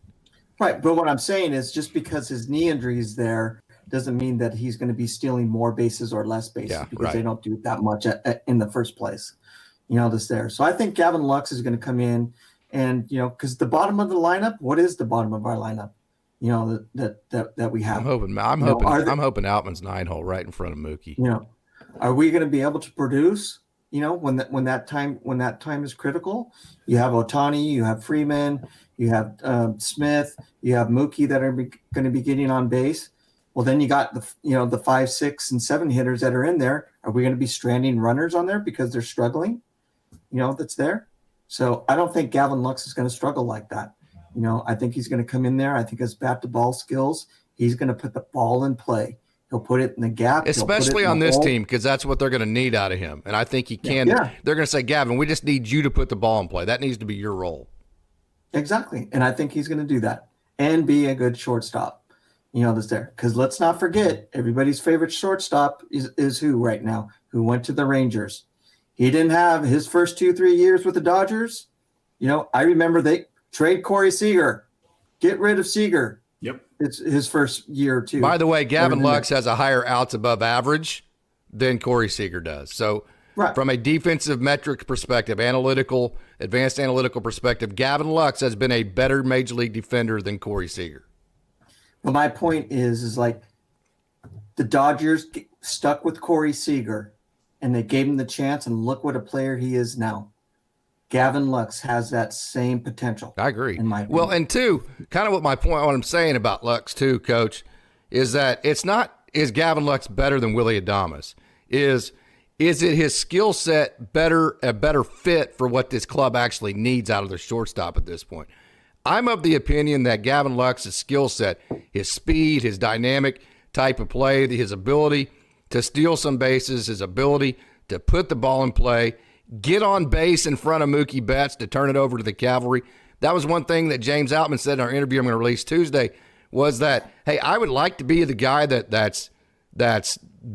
Right, but what I'm saying is just because his knee injury is there doesn't mean that he's going to be stealing more bases or less bases because they don't do that much in the first place. This there. So I think Gavin Lux is going to come in and, because the bottom of the lineup, what is the bottom of our lineup? That we have. I'm hoping Outman's 9-hole right in front of Mookie. Are we going to be able to produce? When that time is critical, you have Ohtani, you have Freeman, you have Smith, you have Mookie that are going to be getting on base. Well, then you got the 5, 6, and 7 hitters that are in there. Are we going to be stranding runners on there because they're struggling? That's there. So I don't think Gavin Lux is going to struggle like that. I think he's going to come in there. I think his bat-to-ball skills, he's going to put the ball in play. He'll put it in the gap. Especially on this team, because that's what they're going to need out of him. And I think he can. Yeah. They're going to say, Gavin, we just need you to put the ball in play. That needs to be your role. Exactly. And I think he's going to do that and be a good shortstop. That's there. Because let's not forget, everybody's favorite shortstop is who right now, who went to the Rangers. He didn't have his first 2-3 years with the Dodgers. I remember they trade Corey Seager, get rid of Seager. Yep. It's his first year or two. By the way, Gavin Lux has a higher outs above average than Corey Seager does. So from a defensive metric perspective, advanced analytical perspective, Gavin Lux has been a better major league defender than Corey Seager. But my point is like the Dodgers stuck with Corey Seager and they gave him the chance, and look what a player he is now. Gavin Lux has that same potential. I agree. In my opinion. Well, and two, kind of what I'm saying about Lux too, Coach, is that it's not, is Gavin Lux better than Willie Adames? Is it his skill set a better fit for what this club actually needs out of their shortstop at this point? I'm of the opinion that Gavin Lux's skill set, his speed, his dynamic type of play, his ability to steal some bases, his ability to put the ball in play, get on base in front of Mookie Betts to turn it over to the cavalry. That was one thing that James Outman said in our interview I'm going to release Tuesday, was that, hey, I would like to be the guy that's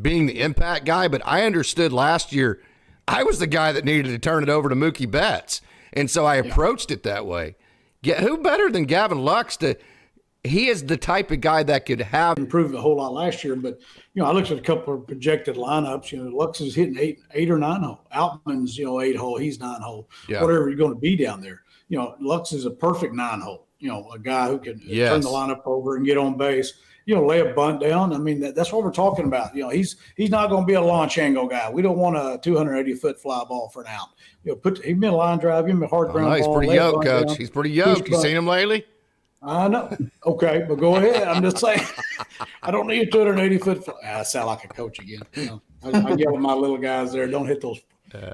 being the impact guy, but I understood last year I was the guy that needed to turn it over to Mookie Betts. And so I approached it that way. Who better than Gavin Lux he is the type of guy that could have improved a whole lot last year. But, I looked at a couple of projected lineups. Lux is hitting eight or 9 hole. Altman's, 8 hole. He's 9 hole. Yeah. Whatever you're going to be down there. Lux is a perfect 9 hole. A guy who can turn the lineup over and get on base. Lay a bunt down. I mean, that's what we're talking about. He's not going to be a launch angle guy. We don't want a 280-foot fly ball for an out. Give me a line drive, give me a hard ground ball. He's pretty yoked, Coach. He's pretty yoked. You seen him lately? I know. Okay, but go ahead. I'm just saying, I don't need a 280-foot fly. I sound like a coach again. I yell at my little guys there. Don't hit those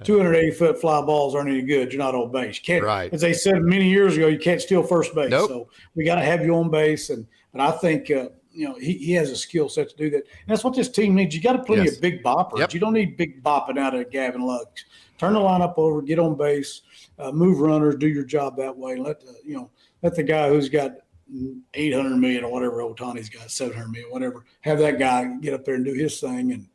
280-foot fly balls aren't any good. You're not on base. You can't, Right. as they said many years ago, you can't steal first base. Nope. So we got to have you on base. And I think, he has a skill set to do that. And that's what this team needs. You got to play Yes. a big boppers. Yep. You don't need big bopping out of Gavin Lux. Turn the lineup over, get on base, move runners, do your job that way. Let the guy who's got 800 million or whatever Otani's got, 700 million, whatever, have that guy get up there and do his thing.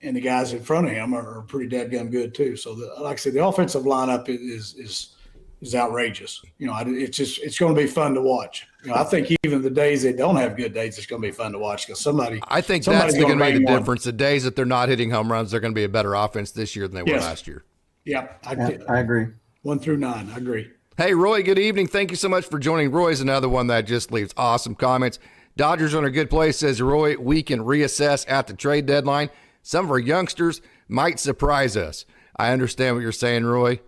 And the guys in front of him are pretty dadgum good too. So like I said, the offensive lineup is outrageous. It's going to be fun to watch. I think even the days they don't have good days, it's going to be fun to watch because I think that's going to make the one. difference. The days that they're not hitting home runs, they're going to be a better offense this year than they were last year. Yeah, I agree. 1 through 9, I agree. Hey, Roy, good evening. Thank you so much for joining. Roy's another one that just leaves awesome comments. Dodgers are in a good place, says Roy. We can reassess at the trade deadline. Some of our youngsters might surprise us. I understand what you're saying, Roy.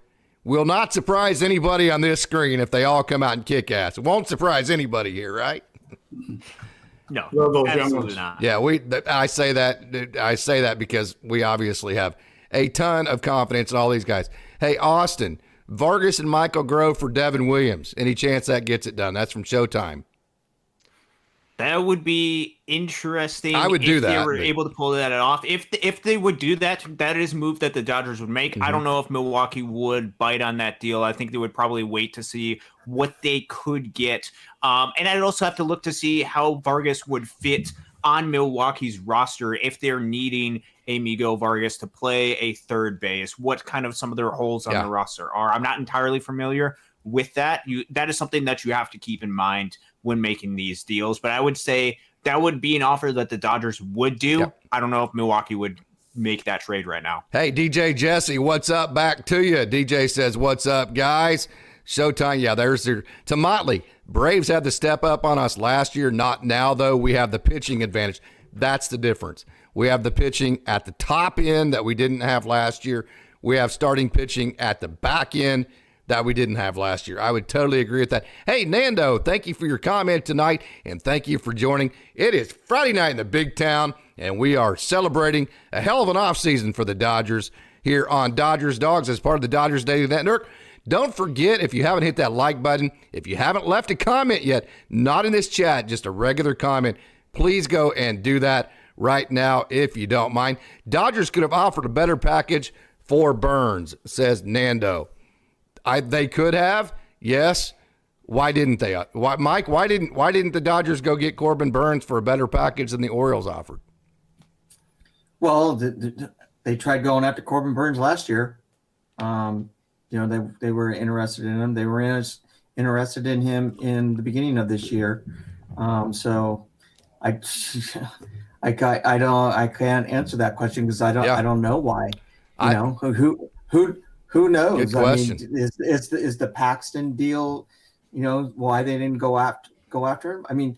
Will not surprise anybody on this screen if they all come out and kick ass. It won't surprise anybody here, right? No, those absolutely not. Yeah, I say that because we obviously have a ton of confidence in all these guys. Hey, Austin, Vargas and Michael Grove for Devin Williams. Any chance that gets it done? That's from Showtime. That would be interesting. I would do if that, they were but- able to pull that off. If they would do that, that is a move that the Dodgers would make. I don't know if Milwaukee would bite on that deal. I think they would probably wait to see what they could get. And I'd also have to look to see how Vargas would fit on Milwaukee's roster if they're needing a Miguel Vargas to play a third base. What kind of some of their holes on the roster are. I'm not entirely familiar with that. That is something that you have to keep in mind when making these deals. But I would say that would be an offer that the Dodgers would do. Yep. I don't know if Milwaukee would make that trade right now. Hey, DJ Jesse, what's up? Back to you. DJ says, what's up, guys? Showtime. Yeah, there's their to Motley. Braves had to step up on us last year. Not now, though. We have the pitching advantage. That's the difference. We have the pitching at the top end that we didn't have last year. We have starting pitching at the back end that we didn't have last year. I would totally agree with that. Hey, Nando, thank you for your comment tonight, and thank you for joining. It is Friday night in the big town, and we are celebrating a hell of an offseason for the Dodgers here on Dodgers Dawgs as part of the Dodgers Daily Network. Don't forget, if you haven't hit that like button, if you haven't left a comment yet, not in this chat, just a regular comment, please go and do that right now if you don't mind. Dodgers could have offered a better package for Burns, says Nando. They could have, yes. Why didn't they? Mike, why didn't the Dodgers go get Corbin Burns for a better package than the Orioles offered? Well, they tried going after Corbin Burns last year. They were interested in him. They were interested in him in the beginning of this year. So I can't answer that question because I don't know why. Who knows? Good question. I mean, is the Paxton deal, why they didn't go after him? I mean,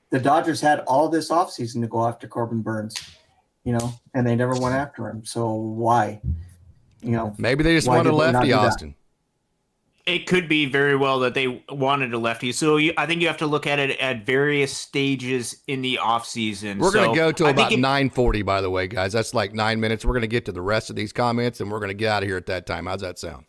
the Dodgers had all this offseason to go after Corbin Burns, and they never went after him. So why? Maybe they just wanted a lefty, Austin. It could be very well that they wanted a lefty. So I think you have to look at it at various stages in the offseason. We're going to go to about 9:40, by the way, guys. That's like 9 minutes. We're going to get to the rest of these comments, and we're going to get out of here at that time. How's that sound?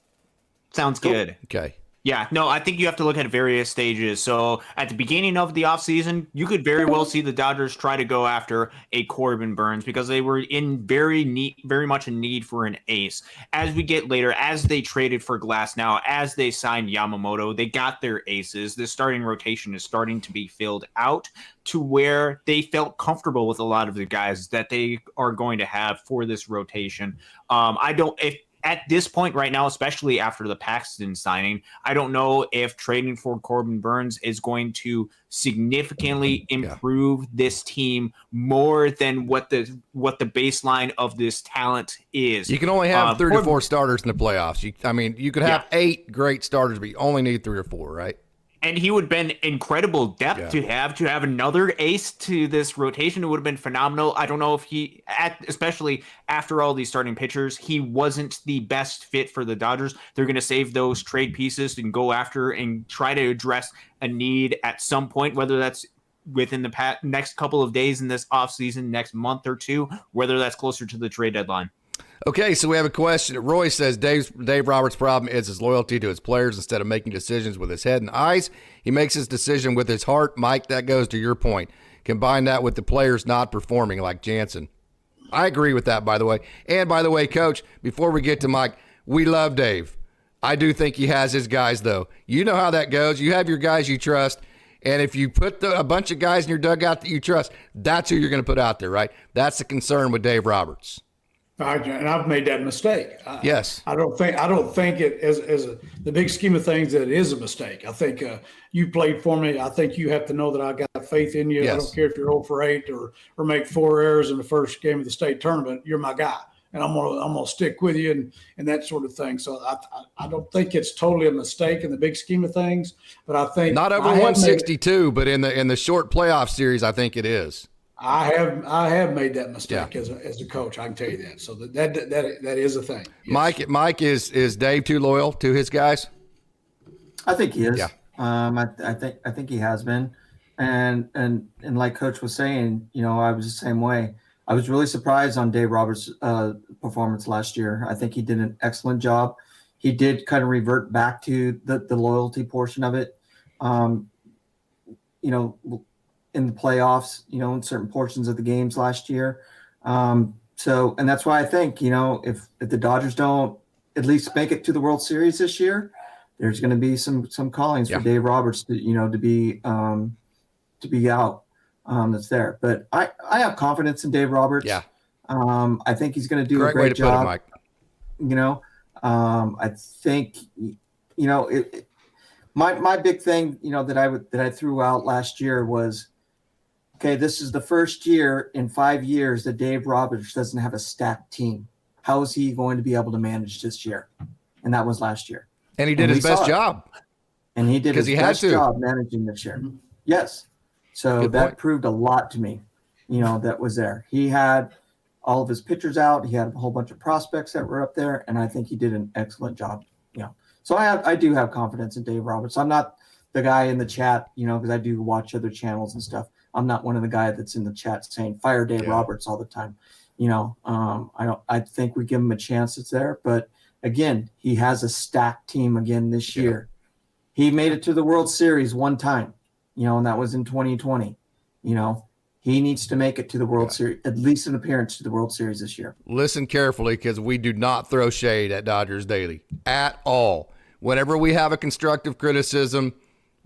Sounds good. Okay. Yeah, no, I think you have to look at various stages. So at the beginning of the offseason, you could very well see the Dodgers try to go after a Corbin Burns because they were very much in need for an ace. As we get later, as they traded for Glass now, as they signed Yamamoto, they got their aces. The starting rotation is starting to be filled out to where they felt comfortable with a lot of the guys that they are going to have for this rotation. At this point right now, especially after the Paxton signing, I don't know if trading for Corbin Burns is going to significantly improve this team more than what the baseline of this talent is. You can only have 3 to 4 starters in the playoffs. You could have 8 great starters, but you only need 3 or 4, right? And he would have been incredible depth to have another ace to this rotation. It would have been phenomenal. I don't know if especially after all these starting pitchers, he wasn't the best fit for the Dodgers. They're going to save those trade pieces and go after and try to address a need at some point, whether that's within the next couple of days in this offseason, next month or two, whether that's closer to the trade deadline. Okay, so we have a question. Roy says Dave Roberts' problem is his loyalty to his players. Instead of making decisions with his head and eyes, he makes his decision with his heart. Mike, that goes to your point. Combine that with the players not performing like Jansen. I agree with that, by the way. And by the way, Coach, before we get to Mike, we love Dave. I do think he has his guys, though. You know how that goes. You have your guys you trust. And if you put a bunch of guys in your dugout that you trust, that's who you're going to put out there, right? That's the concern with Dave Roberts. And I've made that mistake. Yes. I don't think it as the big scheme of things that it is a mistake. I think you played for me. I think you have to know that I got faith in you. Yes. I don't care if you're 0 for 8 or make 4 errors in the first game of the state tournament. You're my guy, and I'm gonna stick with you and that sort of thing. So I don't think it's totally a mistake in the big scheme of things. But I think not over 162, but in the short playoff series, I think it is. I have made that mistake as a coach. I can tell you that. So that is a thing. Yes. Mike is Dave too loyal to his guys? I think he is. Yeah. I think he has been, and like Coach was saying, I was the same way. I was really surprised on Dave Roberts' performance last year. I think he did an excellent job. He did kind of revert back to the loyalty portion of it. In the playoffs, in certain portions of the games last year. And that's why I think, if the Dodgers don't at least make it to the World Series this year, there's going to be some callings for Dave Roberts to be out. That's there. But I have confidence in Dave Roberts. Yeah. I think he's going to do a great way to job. put it, Mike. I think, my big thing, that I threw out last year was, okay, this is the first year in 5 years that Dave Roberts doesn't have a stacked team. How is he going to be able to manage this year? And that was last year. And he did his best job. And he did his best job managing this year. Yes. So Good that point. proved a lot to me, that was there. He had all of his pitchers out. He had a whole bunch of prospects that were up there. And I think he did an excellent job. So I do have confidence in Dave Roberts. I'm not the guy in the chat, because I do watch other channels and stuff. I'm not one of the guys that's in the chat saying fire Dave Roberts all the time. I think we give him a chance that's there, but again, he has a stacked team again this year. He made it to the World Series one time, and that was in 2020. He needs to make it to the World Series, at least an appearance to the World Series this year. Listen carefully, because we do not throw shade at Dodgers Daily at all. Whenever we have a constructive criticism,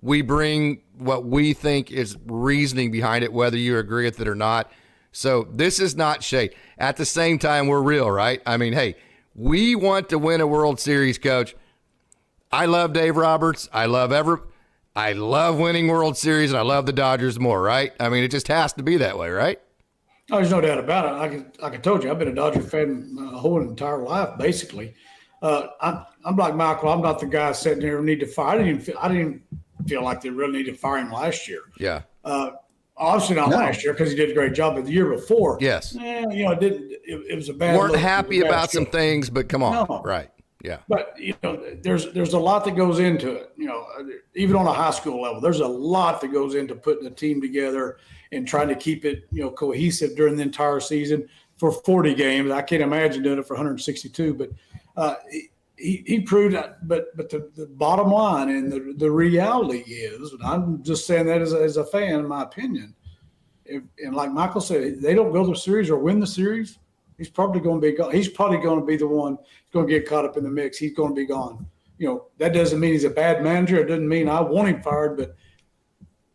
we bring what we think is reasoning behind it, whether you agree with it or not. So this is not shade. At the same time, we're real, right? I mean, hey, we want to win a World Series, Coach. I love Dave Roberts. I love winning World Series, and I love the Dodgers more, right? I mean, it just has to be that way, right? Oh, there's no doubt about it. Like I told you, I've been a Dodger fan my whole entire life, basically. I'm like Michael. I'm not the guy sitting there who need to fire. I didn't feel like they really needed to fire him last year. Yeah. Obviously not last year because he did a great job, but the year before, yes. It was a bad. Weren't happy about some things, but come on, right? Yeah. But there's a lot that goes into it. Even on a high school level, there's a lot that goes into putting a team together and trying to keep it cohesive during the entire season for 40 games. I can't imagine doing it for 162, but he proved that. But the bottom line and the reality is, and I'm just saying that as a fan, in my opinion, and like Michael said, they don't go to the series or win the series, he's probably going to be gone. He's probably going to be the one who's going to get caught up in the mix. He's going to be gone. That doesn't mean he's a bad manager. It doesn't mean I want him fired, but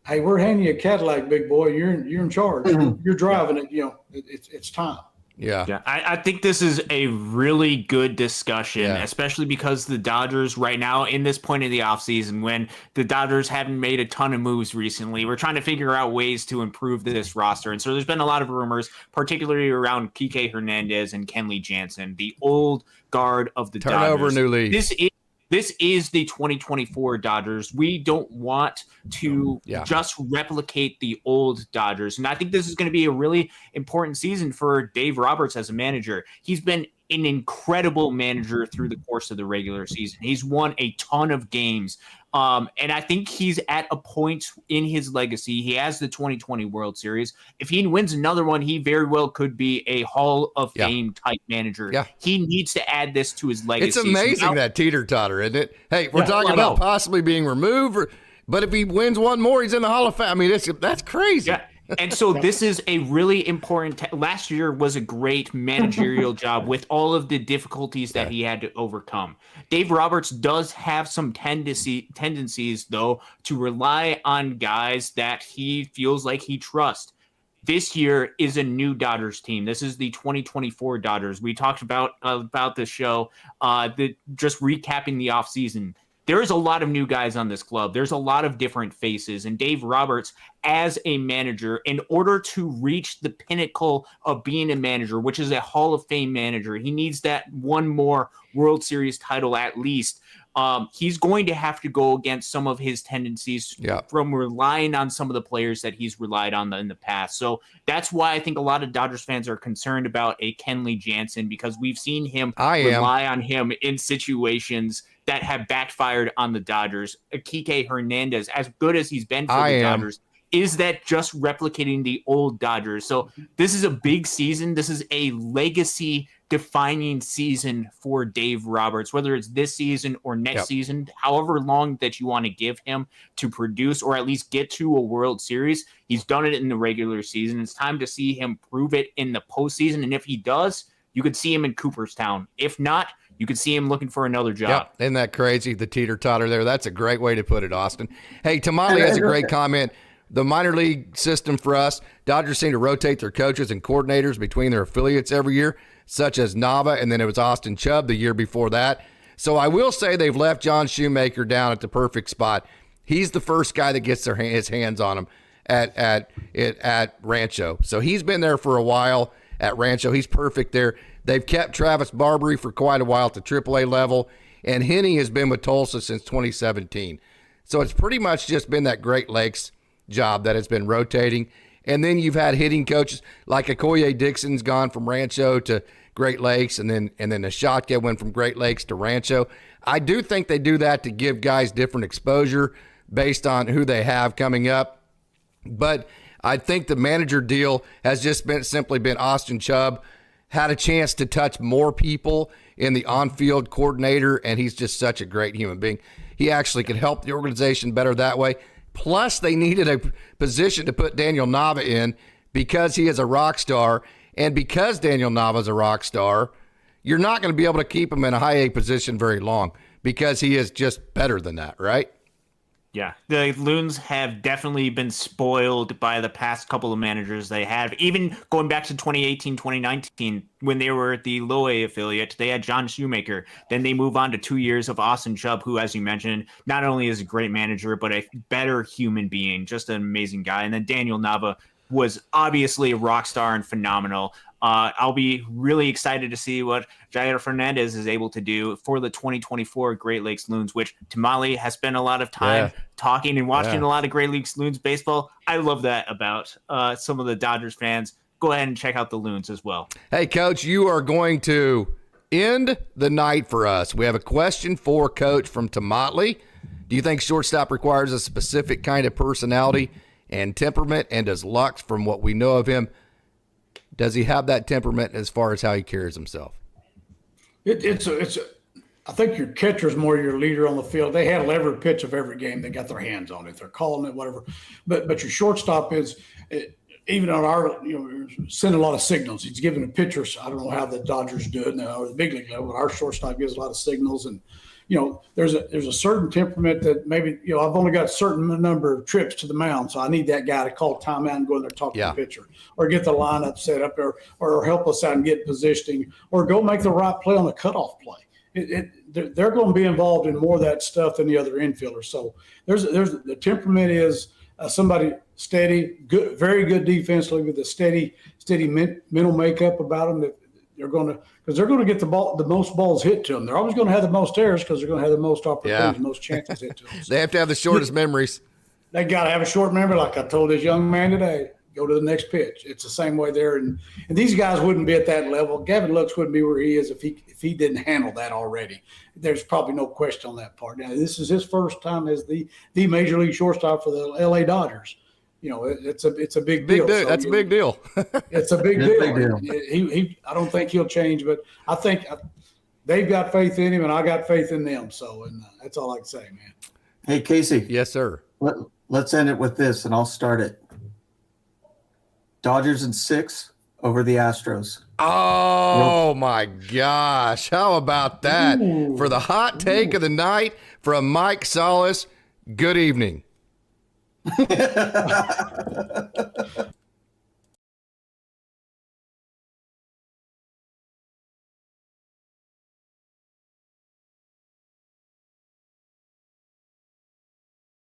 hey, we're handing you a Cadillac, big boy. You're in charge. You're driving it. It's time. Yeah. I think this is a really good discussion, especially because the Dodgers right now in this point of the offseason, when the Dodgers haven't made a ton of moves recently, we're trying to figure out ways to improve this roster. And so there's been a lot of rumors, particularly around Kike Hernandez and Kenley Jansen, the old guard of the Dodgers. Turnover, new league. This is the 2024 Dodgers. We don't want to just replicate the old Dodgers. And I think this is going to be a really important season for Dave Roberts as a manager. He's been an incredible manager through the course of the regular season. He's won a ton of games. And I think he's at a point in his legacy. He has the 2020 World Series. If he wins another one, he very well could be a Hall of Fame type manager. Yeah. He needs to add this to his legacy. It's amazing that teeter-totter, isn't it? Hey, we're talking about possibly being removed, but if he wins one more, he's in the Hall of Fame. I mean, that's crazy. Yeah. And so this is a really important last year was a great managerial job with all of the difficulties that he had to overcome. Dave Roberts does have some tendencies, though, to rely on guys that he feels like he trusts. This year is a new Dodgers team. This is the 2024 Dodgers. We talked about the show, just recapping the offseason. There is a lot of new guys on this club. There's a lot of different faces. And Dave Roberts, as a manager, in order to reach the pinnacle of being a manager, which is a Hall of Fame manager, he needs that one more World Series title at least. He's going to have to go against some of his tendencies from relying on some of the players that he's relied on in the past. So that's why I think a lot of Dodgers fans are concerned about a Kenley Jansen, because we've seen him rely on him in situations that have backfired on the Dodgers. Kike Hernandez, as good as he's been for the Dodgers, is that just replicating the old Dodgers? So this is a big season. This is a legacy-defining season for Dave Roberts, whether it's this season or next season, however long that you want to give him to produce or at least get to a World Series. He's done it in the regular season. It's time to see him prove it in the postseason. And if he does, you could see him in Cooperstown. If not, you could see him looking for another job. Yep. Isn't that crazy? The teeter-totter there. That's a great way to put it, Austin. Hey, Tamale has a great comment. The minor league system for us, Dodgers seem to rotate their coaches and coordinators between their affiliates every year, such as Nava, and then it was Austin Chubb the year before that. So I will say they've left John Shoemaker down at the perfect spot. He's the first guy that gets his hands on him at Rancho. So he's been there for a while at Rancho. He's perfect there. They've kept Travis Barbary for quite a while at the AAA level, and Henny has been with Tulsa since 2017. So it's pretty much just been that Great Lakes job that has been rotating. And then you've had hitting coaches like Okoye Dixon's gone from Rancho to Great Lakes, and then Ashotka went from Great Lakes to Rancho. I do think they do that to give guys different exposure based on who they have coming up. But I think the manager deal has just simply been Austin Chubb had a chance to touch more people in the on-field coordinator, and he's just such a great human being. He actually could help the organization better that way. Plus, they needed a position to put Daniel Nava in because he is a rock star, and because Daniel Nava is a rock star, you're not going to be able to keep him in a high A position very long because he is just better than that, right? Yeah, the Loons have definitely been spoiled by the past couple of managers they have. Even going back to 2018, 2019, when they were at the low A affiliate, they had John Shoemaker. Then they move on to 2 years of Austin Chubb, who, as you mentioned, not only is a great manager, but a better human being, just an amazing guy. And then Daniel Nava was obviously a rock star and phenomenal. I'll be really excited to see what Jair Fernandez is able to do for the 2024 Great Lakes Loons, which Tamale has spent a lot of time talking and watching a lot of Great Lakes Loons baseball. I love that about some of the Dodgers fans. Go ahead and check out the Loons as well. Hey, Coach, you are going to end the night for us. We have a question for Coach from Tamale. Do you think shortstop requires a specific kind of personality and temperament? And does Lux, from what we know of him, does he have that temperament as far as how he carries himself? I think your catcher's more your leader on the field. They handle every pitch of every game. They got their hands on it. They're calling it, whatever. But your shortstop is, even on our, send a lot of signals. He's giving a pitcher. I don't know how the Dodgers do it or the big league level, but our shortstop gives a lot of signals. And, there's a certain temperament that maybe, I've only got a certain number of trips to the mound, so I need that guy to call timeout and go in there and talk to the pitcher, or get the lineup set up there, or help us out and get positioning, or go make the right play on the cutoff play. They're going to be involved in more of that stuff than the other infielders. So there's the temperament is somebody steady, good, very good defensively with a steady mental makeup about them that they're going to get the most balls hit to them. They're always going to have the most errors because they're going to have the most opportunities, most chances hit to them. So they have to have the shortest memories. They got to have a short memory, like I told this young man today. go to the next pitch. It's the same way there. And these guys wouldn't be at that level. Gavin Lux wouldn't be where he is if he didn't handle that already. There's probably no question on that part. Now, this is his first time as the major league shortstop for the LA Dodgers. You know, it's a big deal. So, That's a big deal. It's a big deal. Big deal. He I don't think he'll change, but I think they've got faith in him, and I got faith in them. So, and that's all I can say, man. Hey, Casey. Yes, sir. Let's end it with this, and I'll start it. Dodgers in 6 over the Astros. Oh, my gosh. How about that? For the hot take of the night from Mike Solis, good evening.